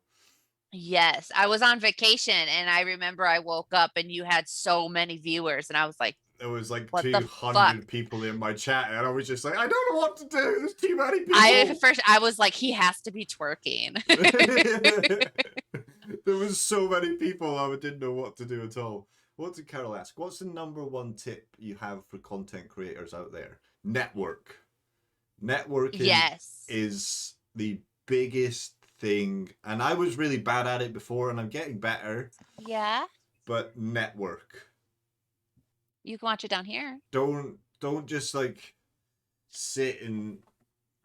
Yes, I was on vacation and I remember I woke up and you had so many viewers and I was like, There was like what the fuck? 200 people in my chat, and I was just like, I don't know what to do. There's too many I people. first I was like, he has to be twerking. There was so many people, I didn't know what to do at all. What did Carol ask? What's the number one tip you have for content creators out there? Network. Networking Yes. is the biggest thing, and I was really bad at it before, and I'm getting better. Yeah. But network. You can watch it down here. Don't just like sit and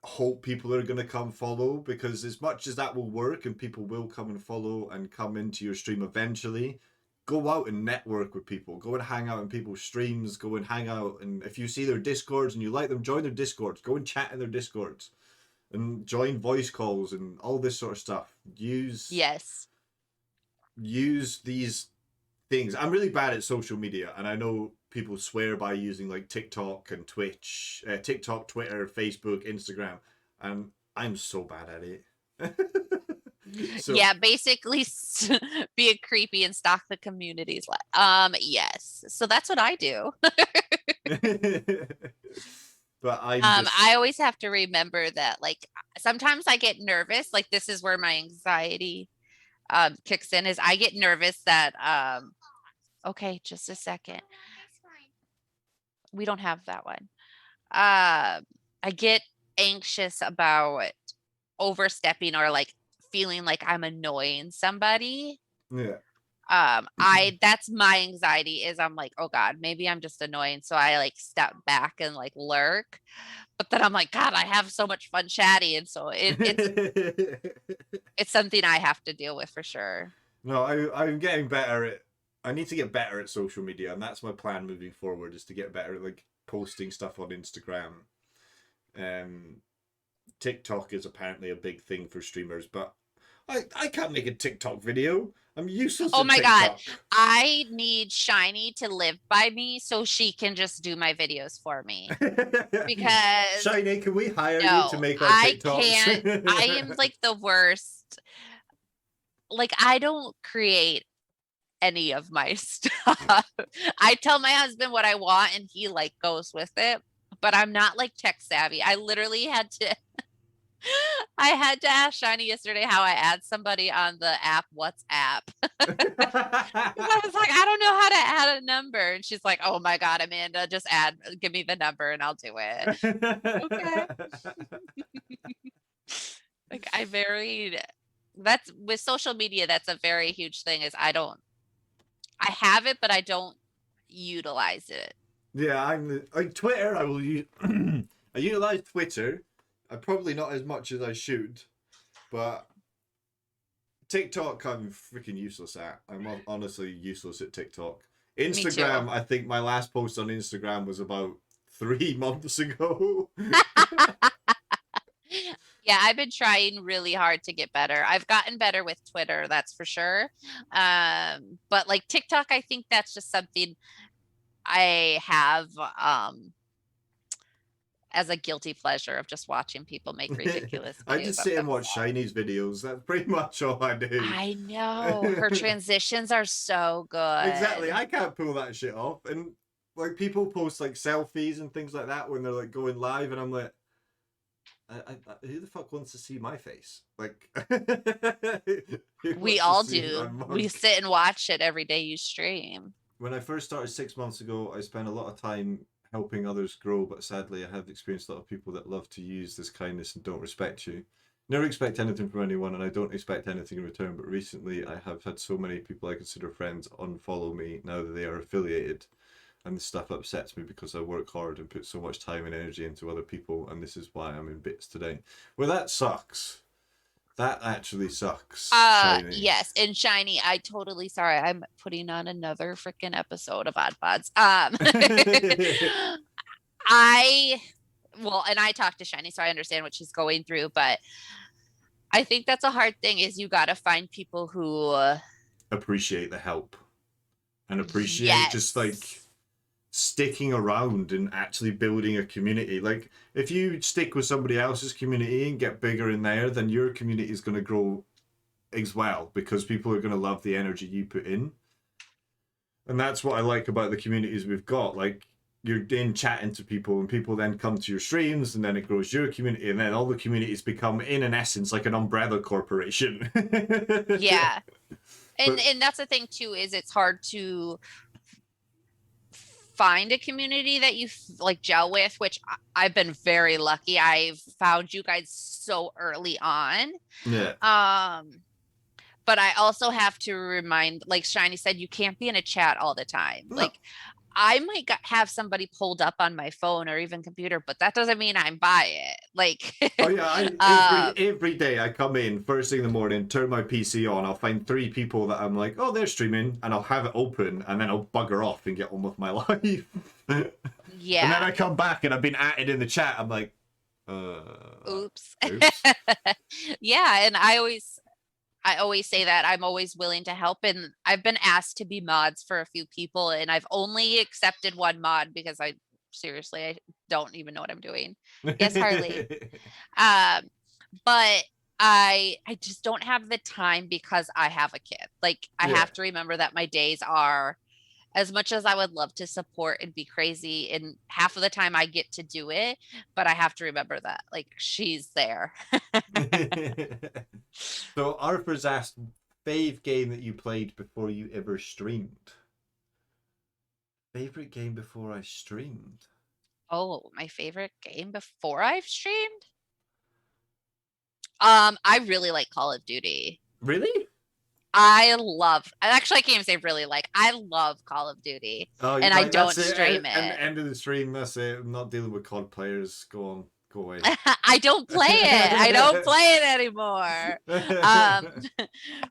hope people are going to come follow, because as much as that will work and people will come and follow and come into your stream eventually, go out and network with people. Go and hang out in people's streams. Go and hang out, and if you see their discords and you like them, join their discords. Go and chat in their discords and join voice calls and all this sort of stuff. Use these things. I'm really bad at social media, and I know people swear by using like TikTok and Twitch, TikTok, Twitter, Facebook, Instagram, and I'm so bad at it. So, yeah, basically be a creepy and stalk the communities. Yes. So that's what I do. but I always have to remember that, like, sometimes I get nervous. Like, this is where my anxiety kicks in, is I get nervous that okay, just a second. We don't have that one. I get anxious about overstepping or like feeling like I'm annoying somebody. yeah. That's my anxiety, is I'm like, oh God, maybe I'm just annoying. So I like step back and like lurk. But then I'm like, God, I have so much fun chatting. And so it's something I have to deal with for sure. No, I'm getting better at. I need to get better at social media, and that's my plan moving forward, is to get better at like posting stuff on Instagram. TikTok is apparently a big thing for streamers, but I can't make a TikTok video. I'm useless Oh at my TikTok. God. I need Shiny to live by me so she can just do my videos for me. Because Shiny, can we hire you to no, make our I TikToks? can't. I am like the worst. Like, I don't create any of my stuff. I tell my husband what I want and he like goes with it, but I'm not like tech savvy. I literally had to I had to ask Shiny yesterday how I add somebody on the app WhatsApp. 'Cause I was like, I don't know how to add a number. And she's like, oh my God, Amanda, just give me the number and I'll do it. Okay. Like, that's with social media, that's a very huge thing, is I have it, but I don't utilize it. Yeah, I'm like Twitter. I will use. I utilize Twitter. I probably not as much as I should, but TikTok I'm freaking useless at. I'm honestly useless at TikTok. Instagram, I think my last post on Instagram was about 3 months ago. Yeah, I've been trying really hard to get better. I've gotten better with Twitter, that's for sure. But like TikTok, I think that's just something I have as a guilty pleasure of just watching people make ridiculous videos. I just sit and watch Shiny's videos. That's pretty much all I do. I know. Her transitions are so good. Exactly. I can't pull that shit off. And like people post like selfies and things like that when they're like going live, and I'm like, who the fuck wants to see my face? Like, we all do. We sit and watch it every day you stream. When I first started 6 months ago, I spent a lot of time helping others grow, but sadly, I have experienced a lot of people that love to use this kindness and don't respect you. Never expect anything from anyone, and I don't expect anything in return. But recently, I have had so many people I consider friends unfollow me now that they are affiliated. And this stuff upsets me because I work hard and put so much time and energy into other people, and this is why I'm in bits today. Well, that sucks. That actually sucks. Shiny. Yes, and Shiny, I totally sorry. I'm putting on another freaking episode of Odd Pods. And I talked to Shiny, so I understand what she's going through, but I think that's a hard thing, is you got to find people who appreciate the help and appreciate just like sticking around and actually building a community. Like, if you stick with somebody else's community and get bigger in there, then your community is going to grow as well, because people are going to love the energy you put in. And that's what I like about the communities we've got. Like, you're in chatting to people, and people then come to your streams, and then it grows your community, and then all the communities become, in essence, like an umbrella corporation. Yeah. But- And that's the thing too, is it's hard to find a community that you like gel with, which I've been very lucky. I've found you guys so early on. Yeah. But I also have to remind, like Shiny said, you can't be in a chat all the time. No. Like, I might have somebody pulled up on my phone or even computer, but that doesn't mean I'm by it. Like, Oh yeah, every day I come in first thing in the morning, turn my PC on, I'll find 3 people that I'm like, oh, they're streaming, and I'll have it open, and then I'll bugger off and get on with my life. yeah. And then I come back and I've been added in the chat. I'm like, Oops. oops. Yeah, and I always say that I'm always willing to help, and I've been asked to be mods for a few people, and I've only accepted one mod because I don't even know what I'm doing. Yes, Harley. But I just don't have the time because I have a kid. Like, I Yeah. have to remember that my days are, as much as I would love to support and be crazy, and half of the time I get to do it, but I have to remember that, like, she's there. So Arthur's asked, fave game that you played before you ever streamed? Favorite game before I streamed? Oh, my favorite game before I've streamed? I really like Call of Duty. Really? Actually, I can't even say really like, I love Call of Duty. Oh, And I don't that's stream And it. end of the stream, that's it. I'm not dealing with COD players. Go on, go away. I don't play it. I don't play it anymore.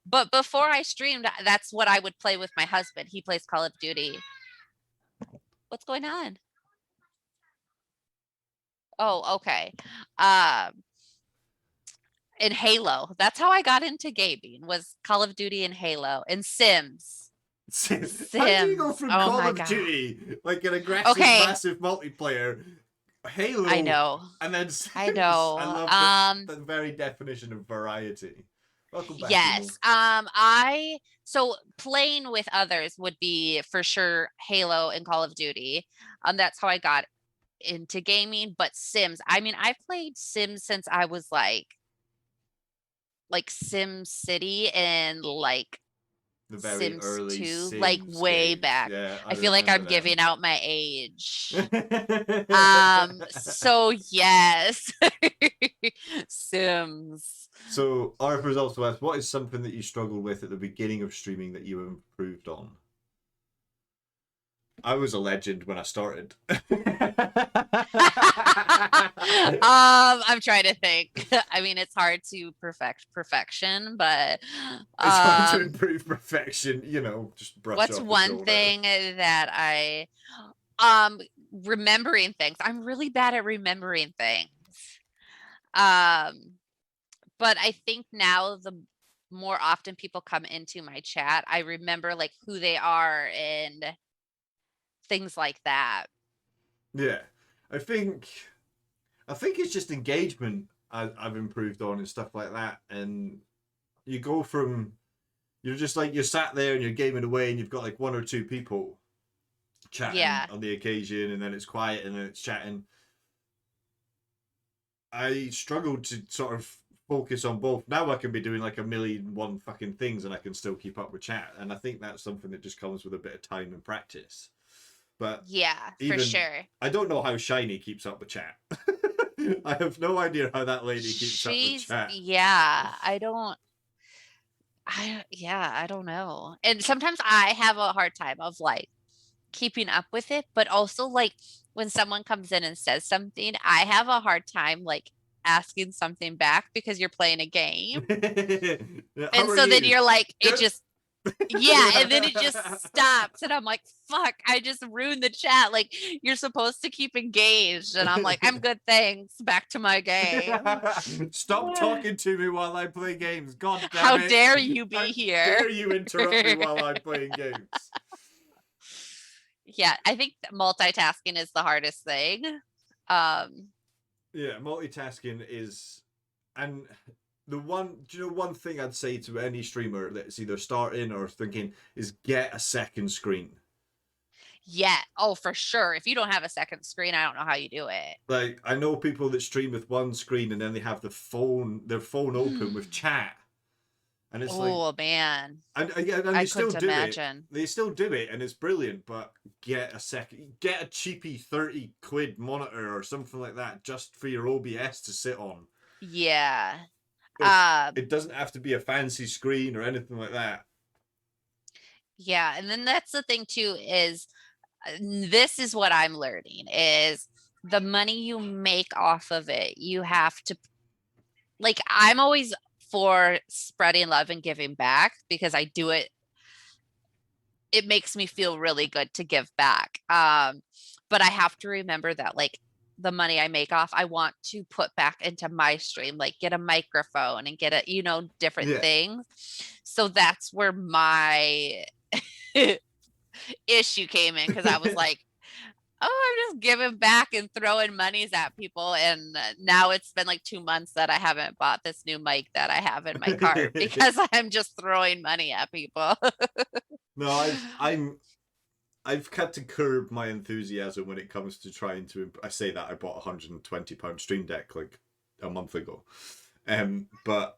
But before I streamed, that's what I would play with my husband. He plays Call of Duty. What's going on? Oh, okay. And Halo. That's how I got into gaming, was Call of Duty and Halo and Sims. How do you go from Oh Call my of God. Duty, like an aggressive, Okay. massive multiplayer, Halo, I know. and then Sims? I know. I love the very definition of variety. Welcome back. Yes. So playing with others would be for sure Halo and Call of Duty. That's how I got into gaming. But Sims, I mean, I've played Sims since I was like Sim City and like the very Sims early 2, Sims like way games. back. Yeah, I feel like I'm remember giving out my age. them. So yes. Sims. So Arthur's also asked, what is something that you struggled with at the beginning of streaming that you improved on? I was a legend when I started. I'm trying to think. I mean, it's hard to perfect perfection, but It's hard to improve perfection, just brush what's off the one shoulder. thing that I remembering things. I'm really bad at remembering things. But I think now the more often people come into my chat, I remember like who they are and things like that. Yeah. I think it's just engagement I've improved on and stuff like that. And you go from, you're just like, you're sat there and you're gaming away and you've got like 1 or 2 people chatting on the occasion, and then it's quiet and then it's chatting. I struggled to sort of focus on both. Now I can be doing like 1,000,001 fucking things and I can still keep up with chat. And I think that's something that just comes with a bit of time and practice. But yeah, for sure. I don't know how Shiny keeps up with chat. I have no idea how that lady keeps up with chat. Yeah, I don't know. And sometimes I have a hard time of like keeping up with it, but also like when someone comes in and says something, I have a hard time like asking something back because you're playing a game. And so then you're like, it just and then it just stops and I'm like, fuck, I just ruined the chat. Like, you're supposed to keep engaged, and I'm like, I'm good, thanks, back to my game. Stop talking to me while I play games. God damn How it. dare you be How here? dare you interrupt me while I'm playing games? Yeah, I think multitasking is the hardest thing. Yeah, multitasking is, and Do you know one thing I'd say to any streamer that's either starting or thinking is get a second screen. Yeah. Oh, for sure. If you don't have a second screen, I don't know how you do it. Like, I know people that stream with one screen and then they have their phone open with chat, and it's like, Oh man, and they I still couldn't do imagine. it. They still do it, and it's brilliant. But get a cheapy 30 quid monitor or something like that just for your OBS to sit on. Yeah. It doesn't have to be a fancy screen or anything like that. Yeah, and then that's the thing too is this is what I'm learning is the money you make off of it, you have to like I'm always for spreading love and giving back because I do it. It makes me feel really good to give back. But I have to remember that like the money I make off, I want to put back into my stream, like get a microphone and get different things. So that's where my issue came in because I was like, oh, I'm just giving back and throwing monies at people. And now it's been like 2 months that I haven't bought this new mic that I have in my cart because I'm just throwing money at people. No, I've had to curb my enthusiasm when it comes to trying to. I say that I bought a £120 Stream Deck like a month ago, but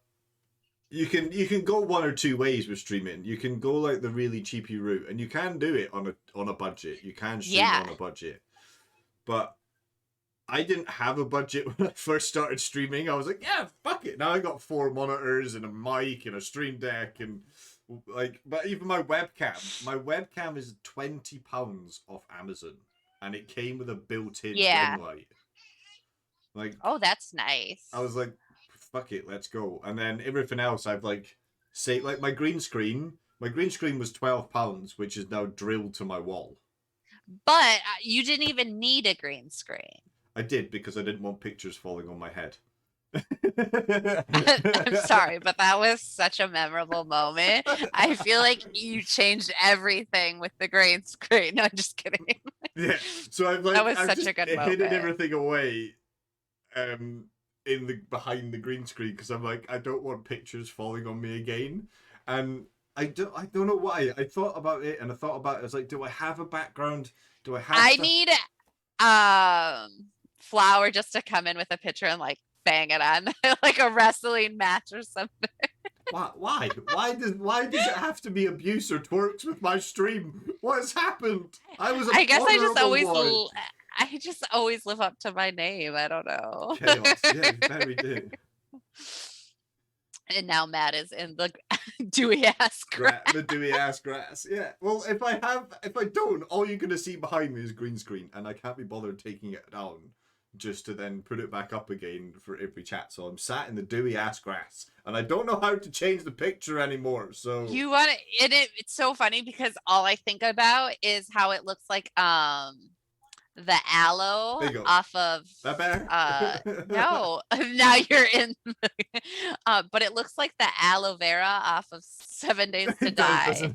you can go one or two ways with streaming. You can go like the really cheapy route, and you can do it on a budget. You can stream on a budget, but I didn't have a budget when I first started streaming. I was like, yeah, fuck it. Now I got 4 monitors and a mic and a Stream Deck and like, but even my webcam is £20 off Amazon, and it came with a built-in ring light. Like, oh, that's nice. I was like, fuck it, let's go. And then everything else, I've like, say, like my green screen was £12, which is now drilled to my wall. But you didn't even need a green screen. I did because I didn't want pictures falling on my head. I'm sorry, but that was such a memorable moment. I feel like you changed everything with the green screen. No, I'm just kidding. Yeah, so I've like that was I've such just a good hidden moment. everything away, in the behind the green screen because I'm like, I don't want pictures falling on me again, and I don't know why. I thought about it and I thought about it. I was like, do I have a background? Do I have? I need Flower just to come in with a picture and like bang it on like a wrestling match or something. Why? Why does it have to be abuse or twerks with my stream? What has happened? I guess I just always live up to my name. I don't know. Chaos. Yeah, you very do. And now Matt is in the dewy ass grass. The dewy ass grass. Yeah. Well, if I don't, all you're gonna see behind me is green screen, and I can't be bothered taking it down just to then put it back up again for every chat. So I'm sat in the dewy ass grass, and I don't know how to change the picture anymore. So you want it's so funny because all I think about is how it looks like the aloe off of that bear. No, now you're in but it looks like the aloe vera off of 7 Days to Die.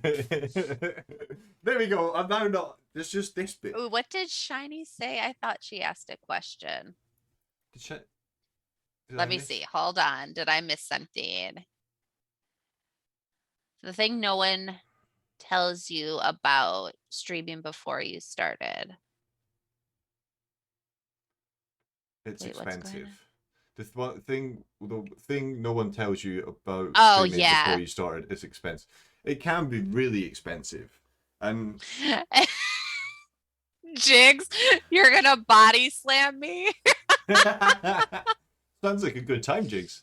There we go. I'm now not. It's just this bit. Ooh, what did Shiny say? I thought she asked a question. Let me see. Hold on. Did I miss something? The thing no one tells you about streaming before you started. It's expensive. The thing no one tells you about streaming before you started is expensive. It can be really expensive. And Jigs, you're gonna body slam me. Sounds like a good time, Jigs.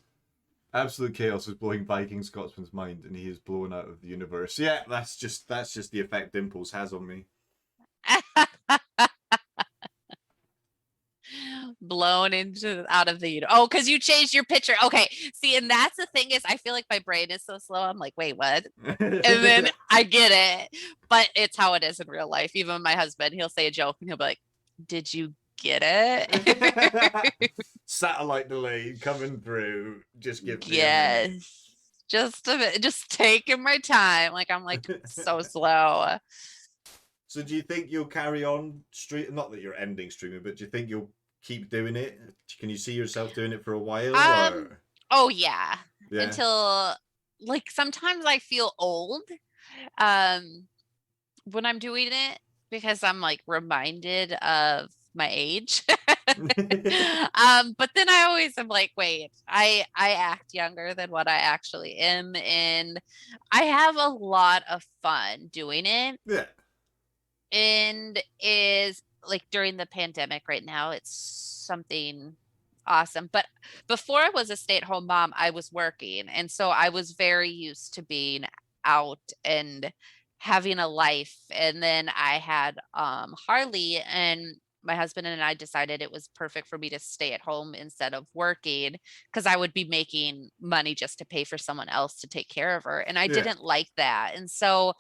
Absolute chaos is blowing Viking Scotsman's mind, and he is blown out of the universe. Yeah, that's just the effect Dimples has on me. Blown out of the universe. Oh, because you changed your picture. Okay, see, and that's the thing is, I feel like my brain is so slow. I'm like, wait, what? And then I get it, but it's how it is in real life. Even my husband, he'll say a joke and he'll be like, "Did you get it?" Satellite delay coming through. Just give me just a bit, just taking my time. Like I'm like so slow. So do you think you'll carry on Not that you're ending streaming, but do you think you'll keep doing it? Can you see yourself doing it for a while? Oh yeah. Yeah. until like sometimes I feel old when I'm doing it because I'm like reminded of my age. But then I always am like, wait, I act younger than what I actually am, and I have a lot of fun doing it. Yeah. And is like during the pandemic right now, it's something awesome. But before I was a stay-at-home mom, I was working, and so I was very used to being out and having a life. And then I had Harley, and my husband and I decided it was perfect for me to stay at home instead of working because I would be making money just to pay for someone else to take care of her. And I Yeah. didn't like that. And so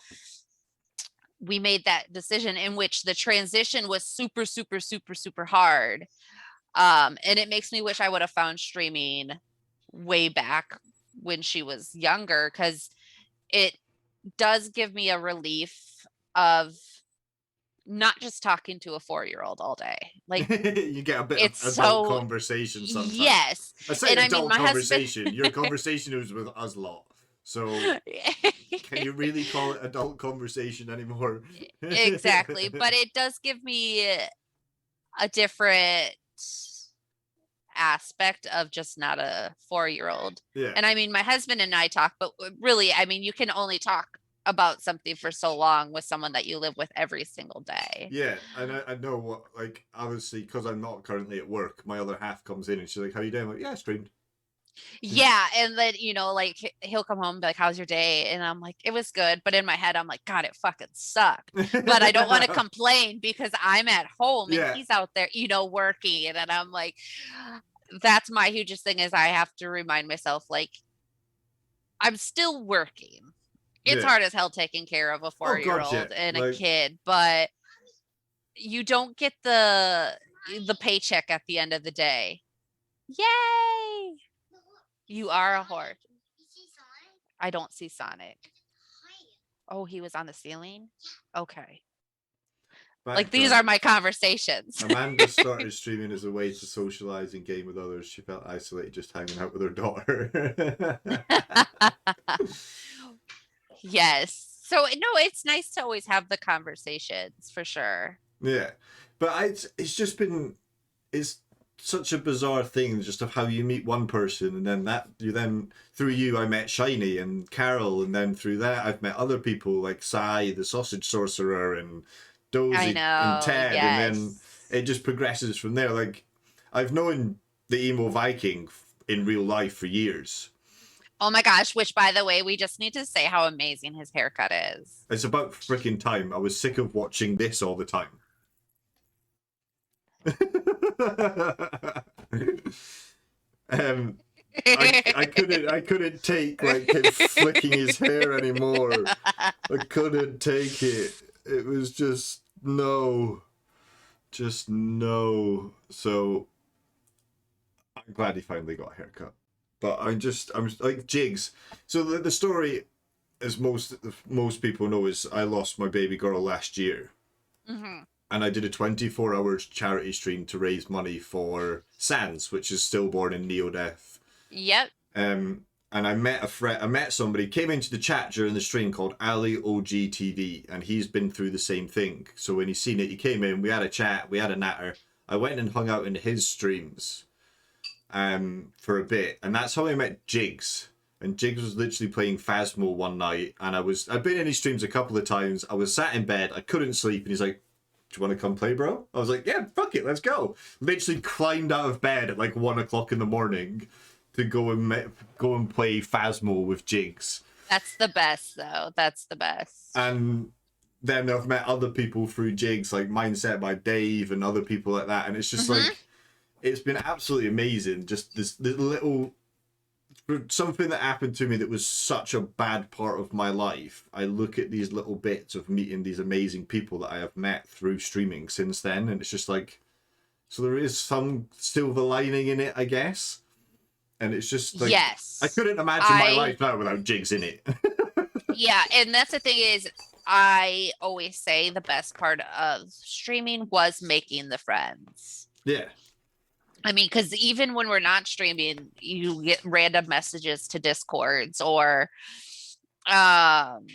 we made that decision, in which the transition was super, super, super, super hard. And it makes me wish I would have found streaming way back when she was younger, because it does give me a relief of not just talking to a 4-year-old all day. Like, You get a bit of it's adult so, conversation sometimes. yes. I say And I mean, adult my conversation. Your conversation is with us lot. So can you really call it adult conversation anymore? Exactly. But it does give me a different aspect of just not a 4-year-old. Yeah. And I mean, my husband and I talk, but really, I mean, you can only talk about something for so long with someone that you live with every single day. Yeah, and I know what, like, obviously, because I'm not currently at work, my other half comes in and she's like, how you doing? I'm like, yeah, I streamed. Yeah. And then, like he'll come home and be like, how's your day? And I'm like, it was good. But in my head, I'm like, God, it fucking sucked. But I don't want to complain because I'm at home and Yeah. he's out there, working. And I'm like, that's my hugest thing, is I have to remind myself, like, I'm still working. It's Yeah. hard as hell taking care of a Oh, God, 4-year-old yeah. and a Like- kid, but you don't get the paycheck at the end of the day. Yay! You are a horse. I don't see Sonic. Oh, he was on the ceiling? Okay. Like, these are my conversations. Amanda started streaming as a way to socialize and game with others. She felt isolated just hanging out with her daughter. Yes. So, no, it's nice to always have the conversations, for sure. Yeah, but it's just been, it's such a bizarre thing just of how you meet one person and then through you I met Shiny and Carol, and then through that I've met other people like Sai the sausage sorcerer and Dozy and Ted, yes. and then it just progresses from there. Like, I've known the emo Viking in real life for years. Oh my gosh, which, by the way, we just need to say how amazing his haircut is. It's about freaking time. I was sick of watching this all the time. I couldn't take like him flicking his hair anymore. I couldn't take it. It was just no. So I'm glad he finally got a haircut. But I'm like Jigs. So the story, as most people know, is I lost my baby girl last year. Mm-hmm. And I did a 24-hour charity stream to raise money for Sans, which is stillborn in neodeath. Yep. And I met somebody, came into the chat during the stream called Ali OGTV, and he's been through the same thing. So when he's seen it, he came in, we had a chat, we had a natter. I went and hung out in his streams for a bit, and that's how I met Jigs. And Jigs was literally playing Phasmo one night, and I'd been in his streams a couple of times. I was sat in bed, I couldn't sleep, and he's like, do you want to come play, bro? I was like, yeah, fuck it, let's go. Literally climbed out of bed at like 1 o'clock in the morning to go and play Phasmo with Jigs. That's the best, though. That's the best. And then I've met other people through Jigs, like Mindset by Dave and other people like that. And it's just like, it's been absolutely amazing. Just this little, something that happened to me that was such a bad part of my life. I look at these little bits of meeting these amazing people that I have met through streaming since then. And it's just like, so there is some silver lining in it, I guess. And it's just like, yes, I couldn't imagine my life now without Jigs in it. Yeah, and that's the thing is, I always say the best part of streaming was making the friends. Yeah. I mean, because even when we're not streaming, you get random messages to Discords or, um,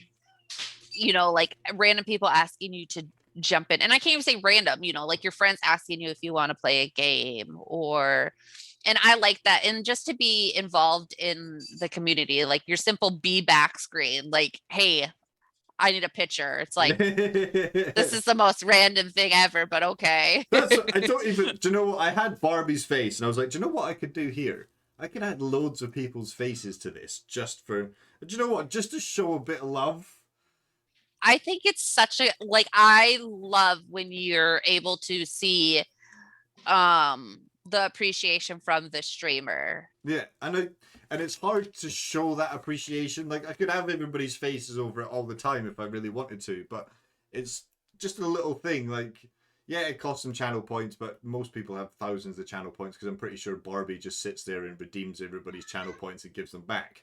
like random people asking you to jump in. And I can't even say random, like your friends asking you if you want to play a game and I like that. And just to be involved in the community, like your simple be back screen, like, hey, I need a picture. It's like, this is the most random thing ever, but okay. I don't even. Do you know what? I had Barbie's face, and I was like, do you know what I could do here? I could add loads of people's faces to this just for. Do you know what? Just to show a bit of love. I think it's such a I love when you're able to see the appreciation from the streamer. Yeah, and it's hard to show that appreciation. Like I could have everybody's faces over it all the time if I really wanted to, but it's just a little thing. Like, yeah, it costs some channel points, but most people have thousands of channel points because I'm pretty sure Barbie just sits there and redeems everybody's channel points and gives them back.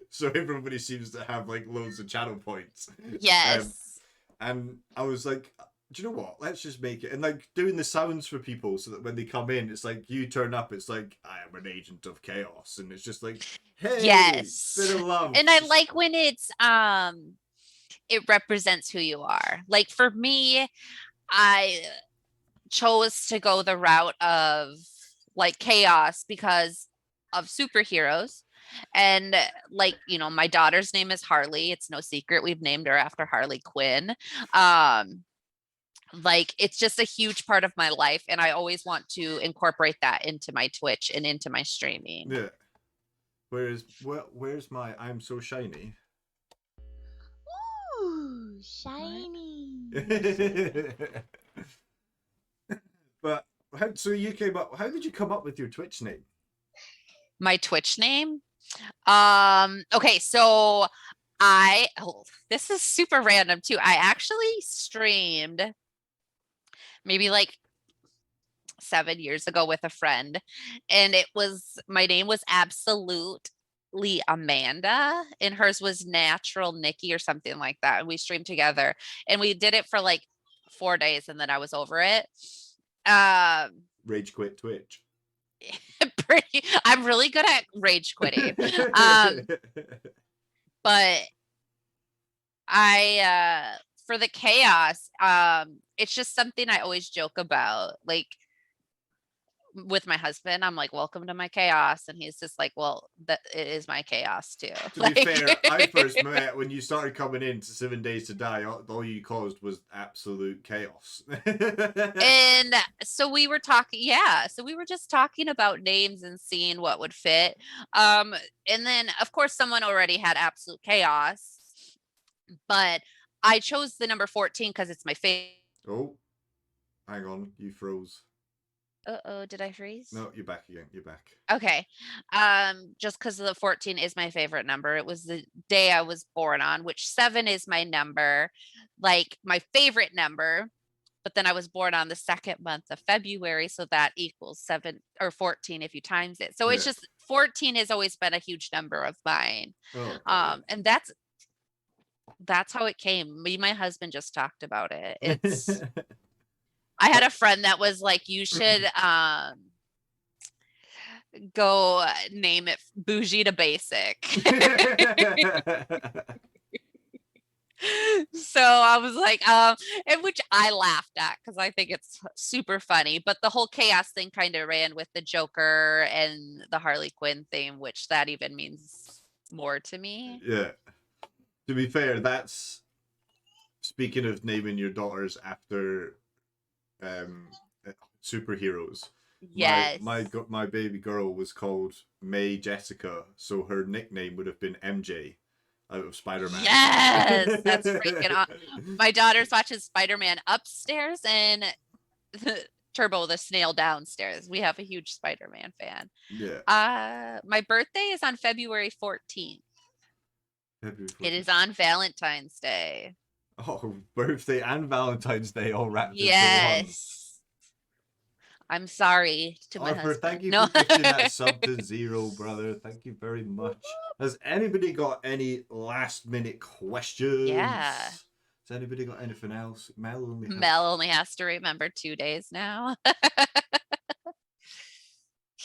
So everybody seems to have like loads of channel points. Yes. And I was like, do you know what? Let's just make it. And like doing the sounds for people so that when they come in, it's like you turn up, it's like, I am an agent of chaos. And it's just like, hey, Yes. bit of love. And I like when it's it represents who you are. Like for me, I chose to go the route of like chaos because of superheroes. And like, my daughter's name is Harley. It's no secret. We've named her after Harley Quinn. Like it's just a huge part of my life. And I always want to incorporate that into my Twitch and into my streaming. Yeah. Where's my I'm so shiny? Ooh, shiny. But how did you come up with your Twitch name? My Twitch name? Okay, so this is super random too. I actually streamed maybe like 7 years ago with a friend, and my name was Absolutely Amanda, and hers was Natural Nikki or something like that. And we streamed together, and we did it for like 4 days, and then I was over it. Rage quit Twitch. I'm really good at rage quitting. But I for the chaos, it's just something I always joke about. Like with my husband, I'm like, welcome to my chaos. And he's just like, well, that it is my chaos too. To be fair, I first met when you started coming in to 7 Days to Die, all you caused was absolute chaos. And so we were talking, so we were just talking about names and seeing what would fit. And then of course someone already had absolute chaos, but I chose the number 14 because it's my favorite. Oh, hang on, you froze. Uh-oh, did I freeze? No, you're back again. You're back. Okay. Just because the 14 is my favorite number. It was the day I was born on, which 7 is my number, like my favorite number. But then I was born on the second month of February, so that equals 7 or 14 if you times it. So it's just 14 has always been a huge number of mine. Oh, and that's how it came. Me and my husband just talked about it. It's I had a friend that was like, you should go name it Bougie to Basic. So I was like, and which I laughed at because I think it's super funny. But the whole chaos thing kind of ran with the Joker and the Harley Quinn thing, which that even means more to me. Yeah. To be fair, that's speaking of naming your daughters after superheroes. Yes. My baby girl was called May Jessica, so her nickname would have been MJ out of Spider-Man. Yes, that's freaking awesome. My daughter's watching Spider-Man upstairs and Turbo the snail downstairs. We have a huge Spider-Man fan. Yeah. My birthday is on February 14th. It is on Valentine's Day. Oh, birthday and Valentine's Day all wrapped into one. Yes. I'm sorry to my Arthur, husband. thank you for gifting that sub to 0, brother. Thank you very much. Has anybody got any last minute questions? Yeah. Has anybody got anything else? Mel only has to remember 2 days now.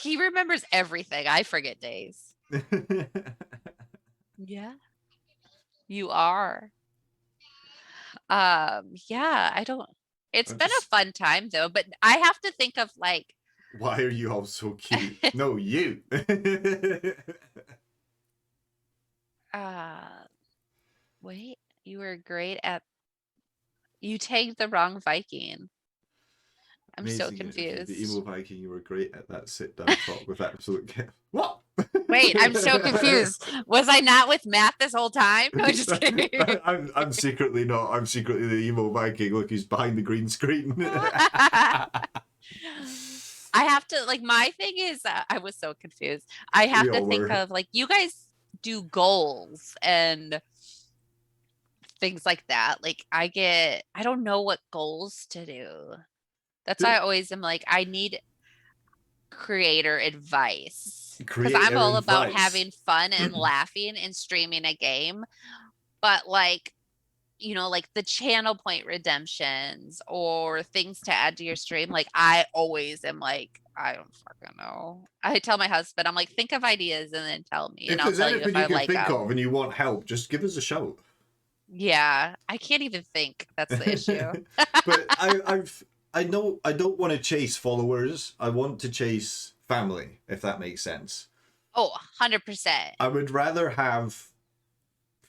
He remembers everything. I forget days. Yeah, you are. Yeah, I don't. It's I'm been a just. fun time though, but I have to think of like, Why are you all so cute? No, you. uh, wait, you were great at. You tagged the wrong Viking. I'm so Amazing. The emo confused. Viking, you were great at that sit down talk with absolute gift. What? Wait, I'm so confused. Was I not with Matt this whole time? No, just kidding. I'm secretly not. I'm secretly the emo Viking. Look, he's behind the green screen. I have to like my thing is I was so confused. I have We to all think were. of like you guys do goals and things like that. Like I don't know what goals to do. That's why I always am like I need creator advice because I'm Creator all about advice. having fun and laughing and streaming a game, but like like the channel point redemptions or things to add to your stream, like I always am like, I don't fucking know. I tell my husband, I'm like, think of ideas and then tell me, and If I'll there's tell you anything if you I can like think them. of and you want help, just give us a shout. Yeah, I can't even think. That's the issue. But I know I don't want to chase followers. I want to chase family, if that makes sense. Oh, 100%. I would rather have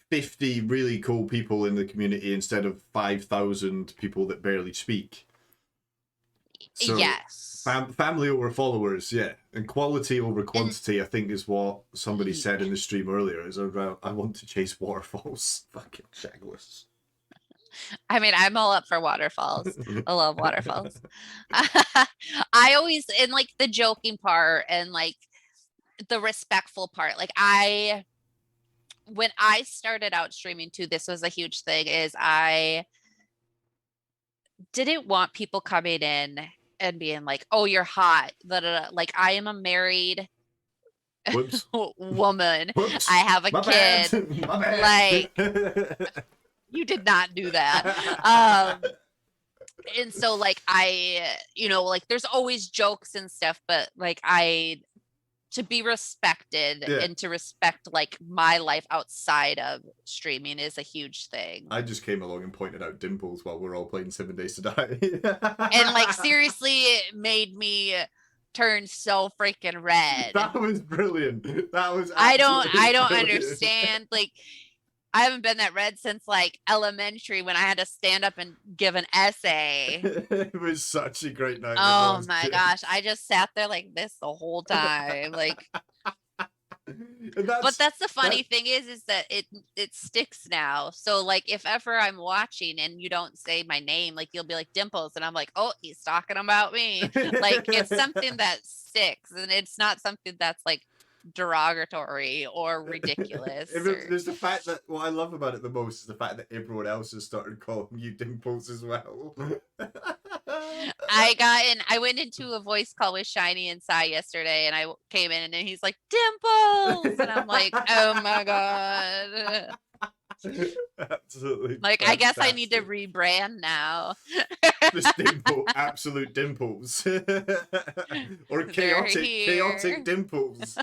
50 really cool people in the community instead of 5,000 people that barely speak. So Yes. family over followers, yeah, and quality over And quantity. I think is what somebody said in the stream earlier. Is around, I want to chase waterfalls. Fucking shagless. I mean, I'm all up for waterfalls. I love waterfalls. I always, in like the joking part and like the respectful part, like when I started out streaming too, this was a huge thing, is I didn't want people coming in and being like, "Oh, you're hot." Da, da, da. Like I am a married Whoops. woman. I Whoops. have a My bad. kid. My bad. Like you did not do that. And so like like there's always jokes and stuff, but like to be respected Yeah. and to respect like my life outside of streaming is a huge thing. I just came along and pointed out dimples while we're all playing 7 Days to Die. And like seriously, it made me turn so freaking red. That was brilliant. That was I absolutely don't brilliant. understand. Like I haven't been that red since like elementary when I had to stand up and give an essay. It was such a great night. Oh my gosh. I just sat there like this the whole time. Like but that's the funny thing is that it sticks now. So like if ever I'm watching and you don't say my name, like you'll be like Dimples and I'm like, oh, he's talking about me. Like it's something that sticks and it's not something that's like derogatory or ridiculous. There's the fact that what I love about it the most is the fact that everyone else has started calling you Dimples as well. I went into a voice call with Shiny and Sai yesterday and I came in and then he's like, Dimples! And I'm like, oh my God. Absolutely. Like, fantastic. I guess I need to rebrand now. Just absolute dimples. Or chaotic dimples.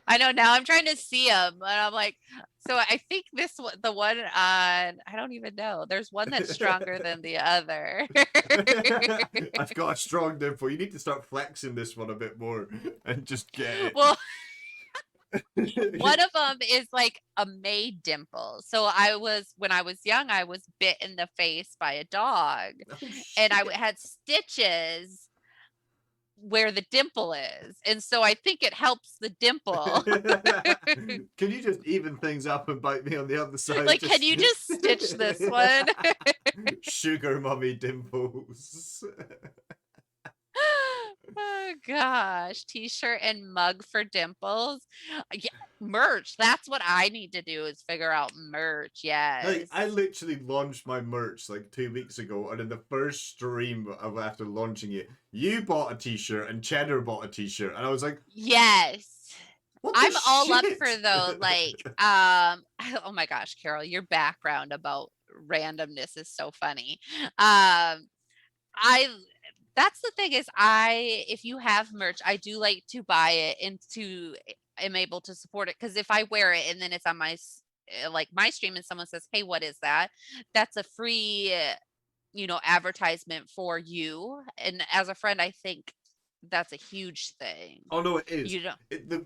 I know now I'm trying to see them and I'm like, so I think the one on, I don't even know. There's one that's stronger than the other. I've got a strong dimple. You need to start flexing this one a bit more and just get it. Well, one of them is like a maid dimple. So when I was young, I was bit in the face by a dog and I had stitches where the dimple is. And so I think it helps the dimple. Can you just even things up and bite me on the other side? Like, can you just stitch this one? Sugar mummy dimples. Oh gosh, t-shirt and mug for Dimples. Yeah, merch. That's what I need to do is figure out merch. Yes. Like, I literally launched my merch like 2 weeks ago, and in the first stream of after launching it, you bought a t-shirt and Cheddar bought a t-shirt, and I was like, yes. what the I'm all up shit? for though, like, oh my gosh, Carol, your background about randomness is so funny. I That's the thing is if you have merch, I do like to buy it and to am able to support it, because if I wear it and then it's on like my stream and someone says, "Hey, what is that?" That's a free, advertisement for you. And as a friend, I think that's a huge thing. Oh no, it is. You know,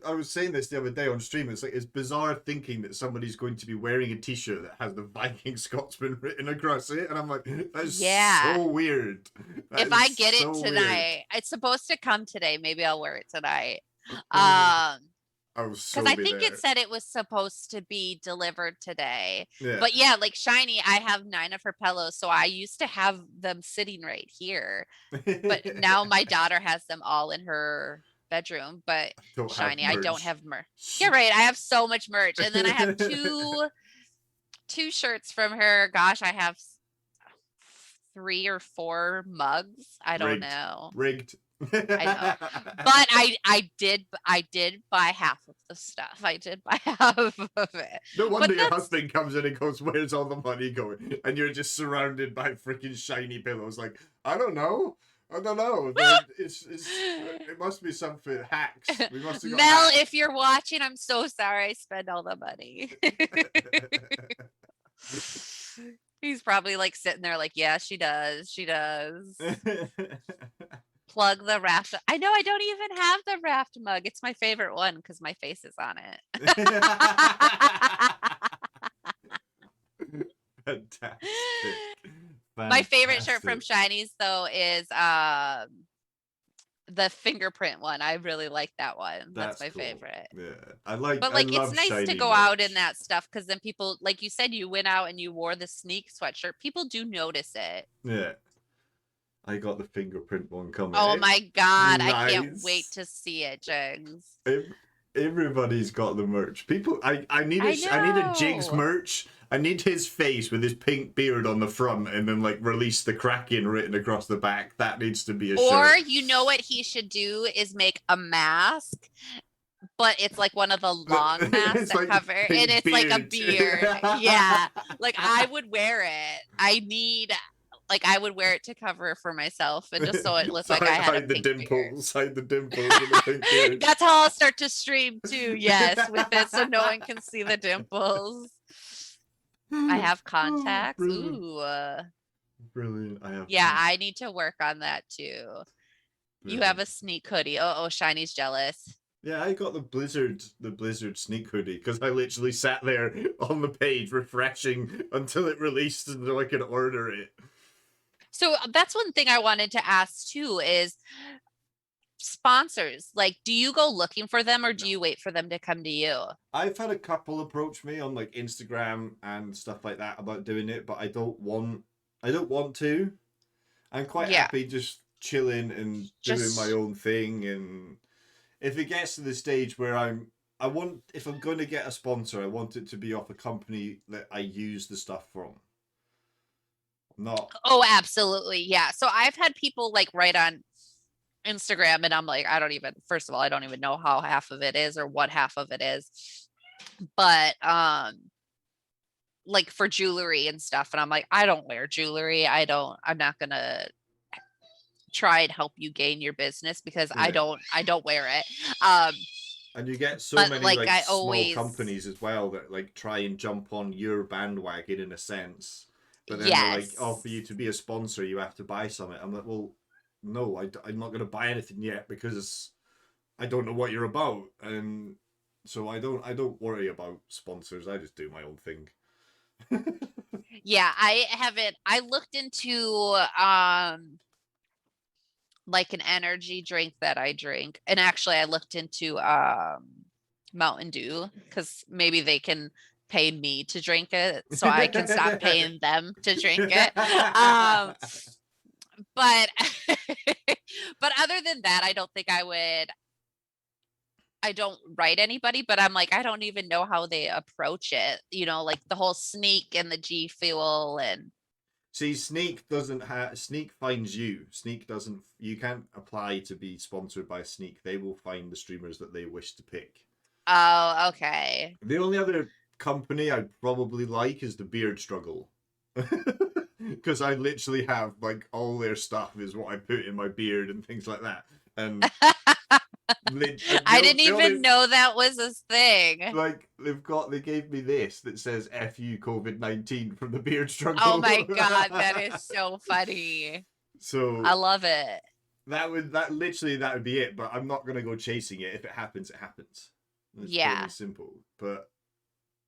I was saying this the other day on stream. It's like it's bizarre thinking that somebody's going to be wearing a T-shirt that has the Viking Scotsman written across it, and I'm like, that's Yeah. so weird. That if I is get it so tonight, it's supposed to come today. Maybe I'll wear it tonight. weird. I was so Because I be think there. it said it was supposed to be delivered today. Yeah. But yeah, like Shiny, I have 9 of her pillows, so I used to have them sitting right here. But now my daughter has them all in her bedroom. But don't Shiny, have I don't merch. have merch. You're right. I have so much merch, and then I have two shirts from her. Gosh, I have 3 or 4 mugs. I don't know. Rigged. I know. But I did buy half of the stuff. I did buy half of it. No wonder your that's- husband comes in and goes, "Where's all the money going?" And you're just surrounded by freaking shiny pillows. Like, I don't know. It must be something hacks. We must have got Mel, hacks. if you're watching, I'm so sorry I spent all the money. He's probably like sitting there like, yeah, she does. She does. Plug the raft. I know I don't even have the raft mug. It's my favorite one because my face is on it. Fantastic. My favorite shirt from Fantastic. Shiny's though is the fingerprint one. I really like that one. That's my cool. favorite. Yeah, I like. But I like, love it's nice to shiny go out merch. in that stuff because then people, like you said, you went out and you wore the sneak sweatshirt. People do notice it. Yeah, I got the fingerprint one coming. Oh my god, nice. I can't wait to see it, Jigs. Everybody's got the merch. People, I need a Jigs know. merch. I need his face with his pink beard on the front, and then like release the Kraken written across the back. That needs to be a Or shirt. you know what he should do is make a mask, but it's like one of the long masks It's that like cover, pink and it's like a beard. beard. Yeah, like I would wear it. I would wear it to cover for myself, and just so it looks like I had a hide the pink dimples. Hide the dimples with the pink beard. beard. That's how I'll start to stream too. Yes, with it, so no one can see the dimples. I have contacts. Brilliant. Ooh. Brilliant. I have. Yeah, I need to work on that too. You have a sneak hoodie. Oh, Shiny's jealous. Yeah, I got the Blizzard sneak hoodie because I literally sat there on the page refreshing until it released so I could order it. So that's one thing I wanted to ask too is sponsors. Like, do you go looking for them or do you wait for them to come to you? I've had a couple approach me on like Instagram and stuff like that about doing it, but I don't want to. I'm quite happy just chilling and doing my own thing, and if it gets to the stage where if I'm going to get a sponsor, I want it to be off a company that I use the stuff from. Not. Oh, absolutely. Yeah. So I've had people like write on Instagram and I'm like, first of all, I don't even know how half of it is or what half of it is. But like for jewelry and stuff. And I'm like, I don't wear jewelry. I'm not gonna try and help you gain your business because I don't wear it. And you get so many like small companies as well that like try and jump on your bandwagon in a sense. But then they're like, oh, for you to be a sponsor, you have to buy something. I'm like, well, no, I'm not going to buy anything yet because I don't know what you're about. And so I don't worry about sponsors. I just do my own thing. Yeah, I haven't. I looked into like an energy drink that I drink. And actually I looked into Mountain Dew because maybe they can pay me to drink it so I can stop paying them to drink it. But but other than that, I don't think I don't write anybody, but I'm like, I don't even know how they approach it. Like the whole Sneak and the G Fuel and see, Sneak finds you. Sneak doesn't. You can't apply to be sponsored by Sneak. They will find the streamers that they wish to pick. Oh, okay. The only other company I'd probably like is the Beard Struggle. because I literally have like all their stuff is what I put in my beard and things like that. And I didn't even know that was a thing. Like they gave me this that says "F you COVID-19" from the beard struggle. Oh my god, that is so funny. So I love it. that would be it. But I'm not gonna go chasing it. If it happens, it happens. It's plain Yeah. and simple. But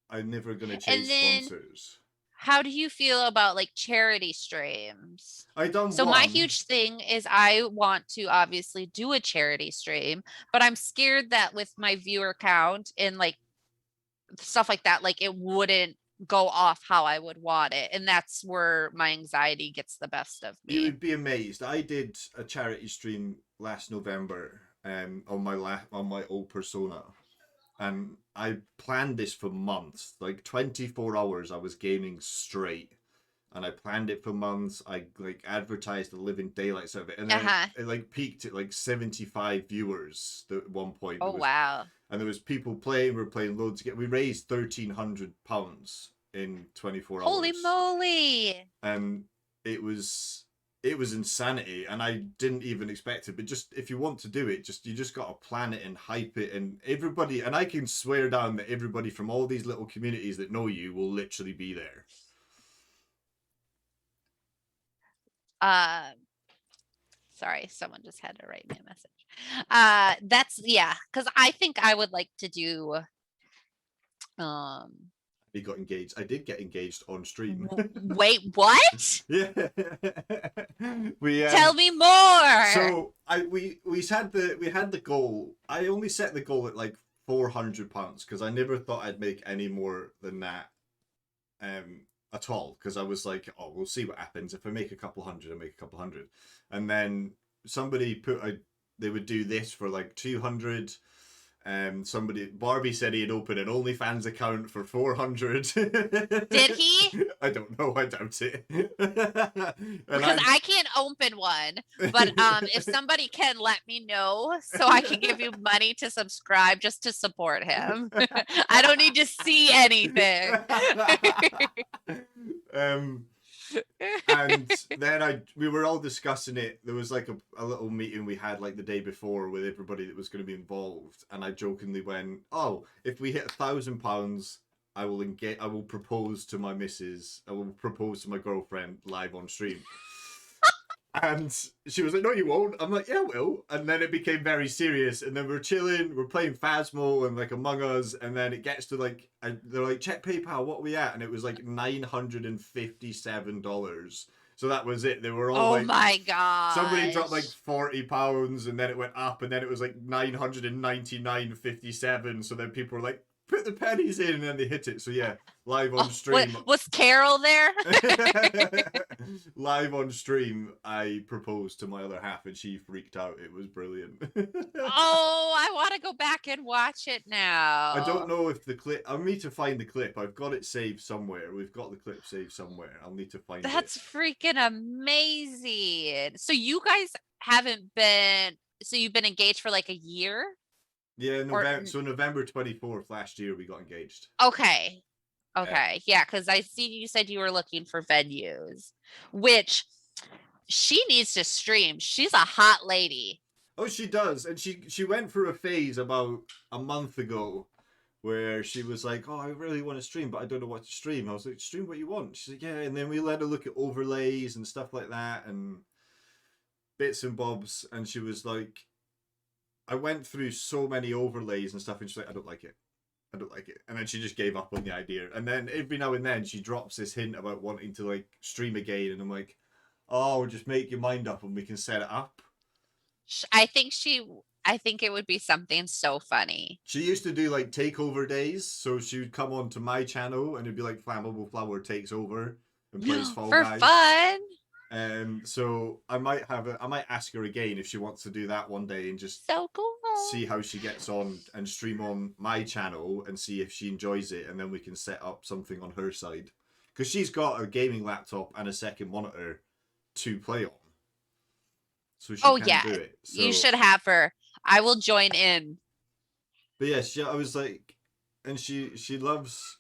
I'm never gonna And chase then, sponsors. how do you feel about like charity streams? I done So one. my huge thing is I want to obviously do a charity stream, but I'm scared that with my viewer count and like stuff like that, like it wouldn't go off how I would want it. And that's where my anxiety gets the best of You me. would be amazed. I did a charity stream last November on my old persona. And I planned this for months. Like 24 hours I was gaming straight. And I planned it for months. I like advertised the living daylights of it. And then it like peaked at like 75 viewers at one point. Oh wow. And there was people playing, we were playing loads. We raised £1,300 in 24 hours. Holy moly. And it was insanity, and I didn't even expect it. But just if you want to do it, you just got to plan it and hype it, and everybody, and I can swear down that everybody from all these little communities that know you will literally be there. Sorry, someone just had to write me a message. That's because I think I would like to do He got engaged. I did get engaged on stream. Wait, what? Yeah. Tell me more. So we had the goal. I only set the goal at like £400 because I never thought I'd make any more than that at all, because I was like, oh, we'll see what happens. If I make a couple hundred, I make a couple hundred. And then somebody they would do this for like 200. Barbie said he had opened an OnlyFans account for 400. Did he? I don't know. I doubt it. Because I can't open one, but if somebody can, let me know so I can give you money to subscribe just to support him. I don't need to see anything. And then we were all discussing it. There was like a little meeting we had like the day before with everybody that was going to be involved, and I jokingly went, "Oh, if we hit £1,000, I will propose to my missus. I will propose to my girlfriend live on stream." And she was like, "No, you won't." I'm like, "Yeah, I will." And then it became very serious, and then we're chilling, we're playing Phasmo and like Among Us, and then it gets to like, they're like, "Check PayPal, what are we at?" And it was like $957. So that was it. They were all oh my god. somebody dropped like £40, and then it went up, and then it was like 999.57. So then people were like, "Put the pennies in," and then they hit it. So yeah, live on stream. Was Carol there? Live on stream, I proposed to my other half, and she freaked out. It was brilliant. Oh, I want to go back and watch it now. I don't know if the clip. I'll need to find the clip. I've got it saved somewhere. We've got the clip saved somewhere. I'll need to find it. That's freaking amazing. So you guys haven't been. So you've been engaged for like a year? Yeah, November 24th last year we got engaged. Okay. Yeah, because I see you said you were looking for venues, which she needs to stream. She's a hot lady. Oh, she does. And she went through a phase about a month ago where she was like, "Oh, I really want to stream, but I don't know what to stream." I was like, "Stream what you want." She's like, "Yeah." And then we let her look at overlays and stuff like that and bits and bobs. And she was like, I went through so many overlays and stuff, and she's like, "I don't like it. I don't like it." And then she just gave up on the idea. And then every now and then she drops this hint about wanting to like stream again, and I'm like, "Oh, just make your mind up and we can set it up." I think it would be something so funny. She used to do like takeover days, so she would come onto my channel and it'd be like Flammable Flower takes over and plays Fall for Guys. fun. So I might ask her again if she wants to do that one day and just so cool. See how she gets on and stream on my channel and see if she enjoys it, and then we can set up something on her side, because she's got a gaming laptop and a second monitor to play on, so she can do it. So, you should have her. I will join in. But yeah, I was like, and she loves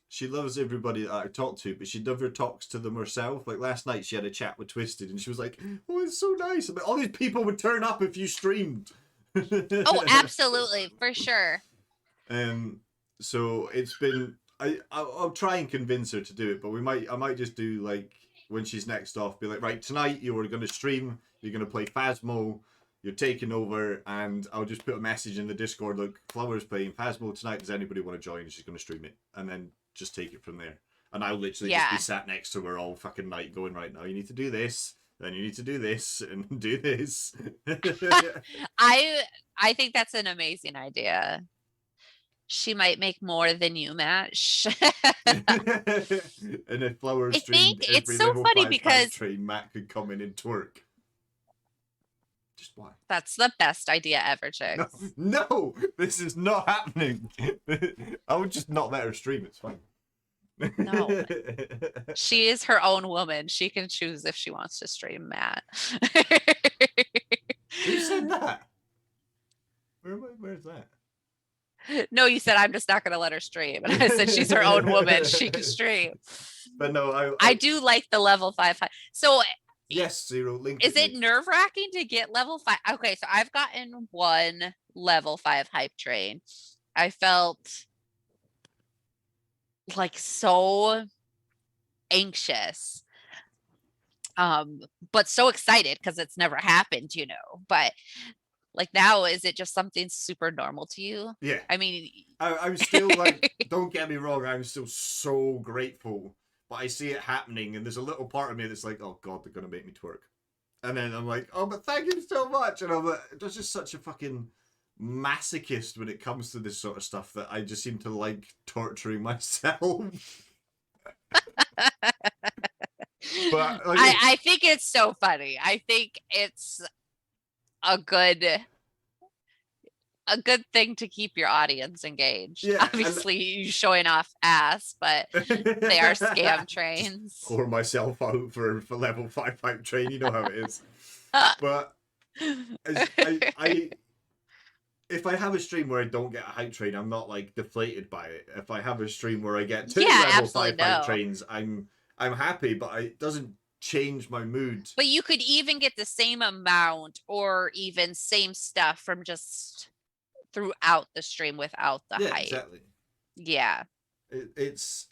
everybody that I talk to, but she never talks to them herself. Like last night, she had a chat with Twisted, and she was like, "Oh, it's so nice." But all these people would turn up if you streamed. Oh, absolutely, for sure. So it's been. I'll try and convince her to do it, but I might just do like when she's next off, be like, right, tonight you are going to stream. You're going to play Phasmo. You're taking over, and I'll just put a message in the Discord. Look, Flower's playing Phasmo tonight. Does anybody want to join? She's going to stream it, and then just take it from there. And I'll literally just be sat next to her all fucking night, going, right now you need to do this, then you need to do this, and do this. I think that's an amazing idea. She might make more than you, Matt. And if Flower I streamed think it's every so level funny 5 because train, Matt could come in and twerk. Just why? that's the best idea ever, No, chicks. no, this is not happening. I would just not let her stream. It's fine. No. She is her own woman. She can choose if she wants to stream Matt. Who said that? Where's that? No, you said I'm just not going to let her stream. And I said she's her own woman. She can stream. But no, I do like the level 5 hype. So yes, Zero Link. is it nerve-wracking to get level 5? Okay, so I've gotten one level 5 hype train. I felt like so anxious. But so excited because it's never happened, you know. But like now, is it just something super normal to you? Yeah. I mean, I'm still like, don't get me wrong, I'm still so grateful, but I see it happening, and there's a little part of me that's like, oh god, they're gonna make me twerk, and then I'm like, oh, but thank you so much, and I'm like, there's just such a fucking masochist when it comes to this sort of stuff that I just seem to like torturing myself. But like, I think it's so funny. I think it's a good thing to keep your audience engaged. Yeah, Obviously, you showing off ass, but they are scam trains. Pour myself out for level 5 pipe train, you know how it is. But I if I have a stream where I don't get a hype train, I'm not like deflated by it. If I have a stream where I get 2 level 5 hype trains, I'm happy, but it doesn't change my mood. But you could even get the same amount or even same stuff from just throughout the stream without the hype. Exactly. Yeah. It's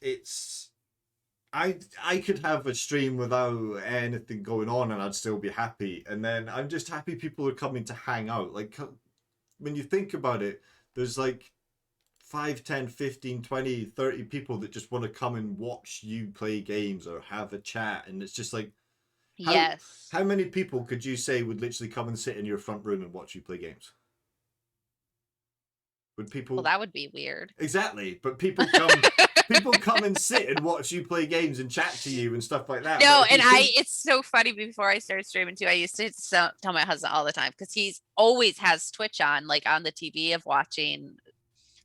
I could have a stream without anything going on and I'd still be happy. And then I'm just happy people are coming to hang out. Like when you think about it, there's like 5, 10, 15, 20, 30 people that just want to come and watch you play games or have a chat. And it's just like, how many people could you say would literally come and sit in your front room and watch you play games? Would people? Well, that would be weird. Exactly. But people come, people come and sit and watch you play games and chat to you and stuff like that. No, and it's so funny. Before I started streaming too, I used to tell my husband all the time, because he's always has Twitch on, like on the TV, of watching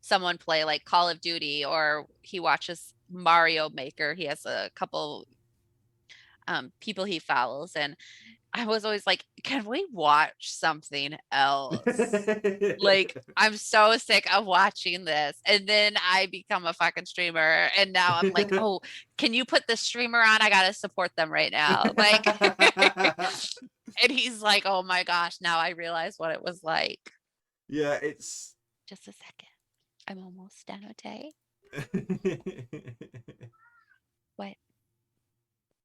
someone play like Call of Duty, or he watches Mario Maker. He has a couple people he follows, and I was always like, can we watch something else? Like, I'm so sick of watching this. And then I become a fucking streamer, and now I'm like, oh, can you put the streamer on? I gotta support them right now. Like, and he's like, oh my gosh, now I realize what it was like. Yeah, it's just a second. I'm almost done, okay? What?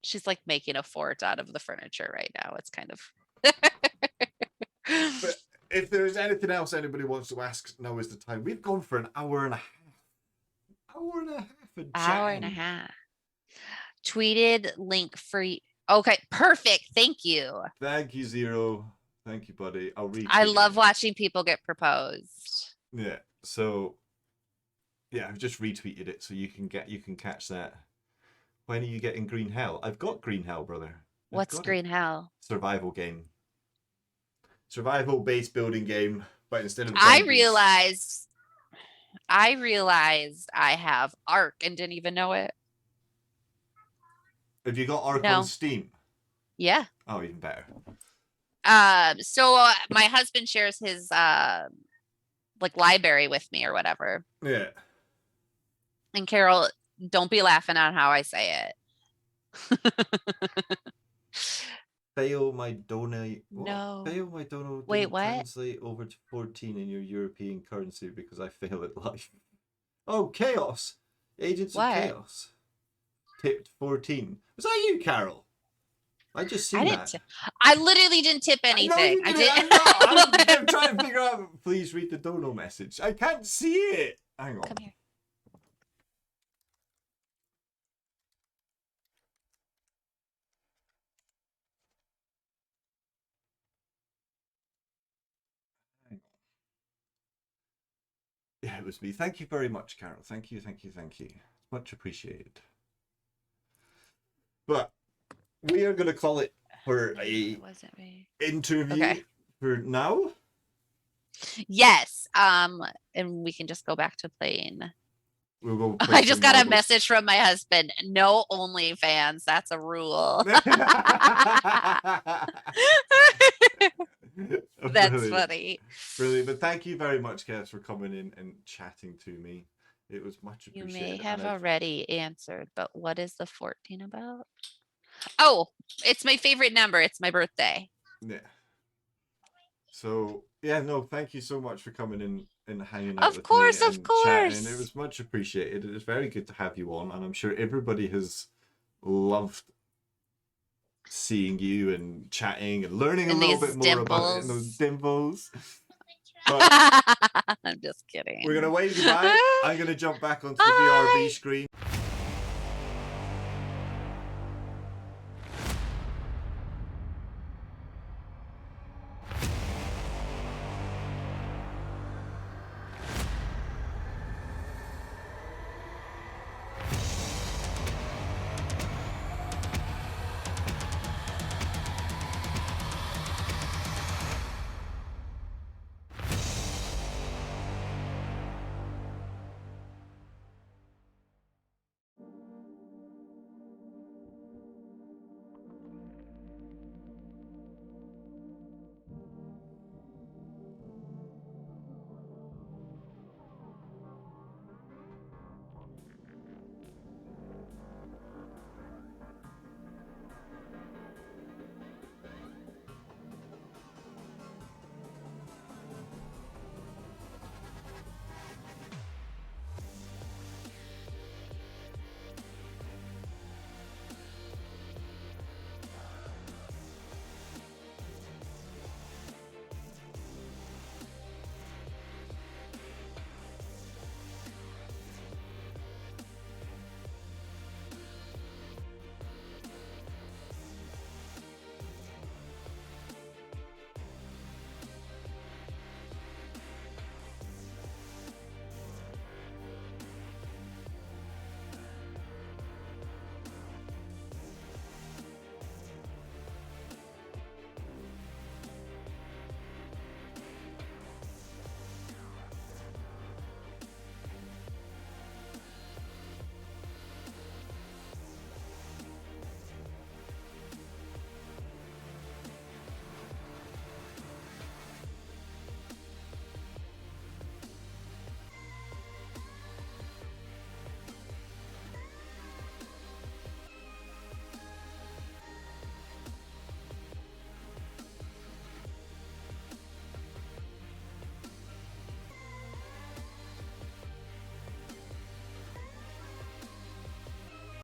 She's like making a fort out of the furniture right now. It's kind of. But if there's anything else anybody wants to ask, now is the time. We've gone for an hour and a half. Hour and a half. Tweeted link free. Okay, perfect. Thank you. Thank you, Zero. Thank you, buddy. I'll read. I love watching people get proposed. Yeah. So. Yeah, I've just retweeted it so you can catch that. When are you getting Green Hell? I've got Green Hell, brother. What's Green Hell? Survival game. Survival base building game, but instead of zombies. I realized I have Ark and didn't even know it. Have you got Ark on Steam? Yeah. Oh, even better. So my husband shares his like library with me or whatever. Yeah. And Carol, don't be laughing at how I say it. Fail my donate. No. Fail my donate. Wait, Didn't what? translate over to 14 in your European currency because I fail at life. Oh, chaos! Agents What? of Chaos. Tipped 14. Was that you, Carol? I just seen I that. didn't. I literally didn't tip anything. I know you did. did. I'm trying to figure out. Please read the dono message. I can't see it. Hang on. Come here. Yeah, it was me. Thank you very much, Carol. Thank you. Much appreciated. But we are going to call it for No, a it wasn't me. interview Okay. for now. Yes. And we can just go back to playing. We'll go play I just some got a marbles. message from my husband. No OnlyFans. That's a rule. That's Brilliant. funny. Brilliant. But thank you very much, guys, for coming in and chatting to me. It was much You appreciated. may have and I've- already answered, but what is the 14 about? Oh, it's my favorite number. It's my birthday. Yeah. So yeah, no, thank you so much for coming in and hanging out Of with course, me of and chatting. It course. was much appreciated. It is very good to have you on, and I'm sure everybody has loved seeing you and chatting and learning And a little these bit more about it and those dimples. But I'm just kidding. we're gonna wave goodbye. I'm gonna jump back onto the Bye. VRB screen.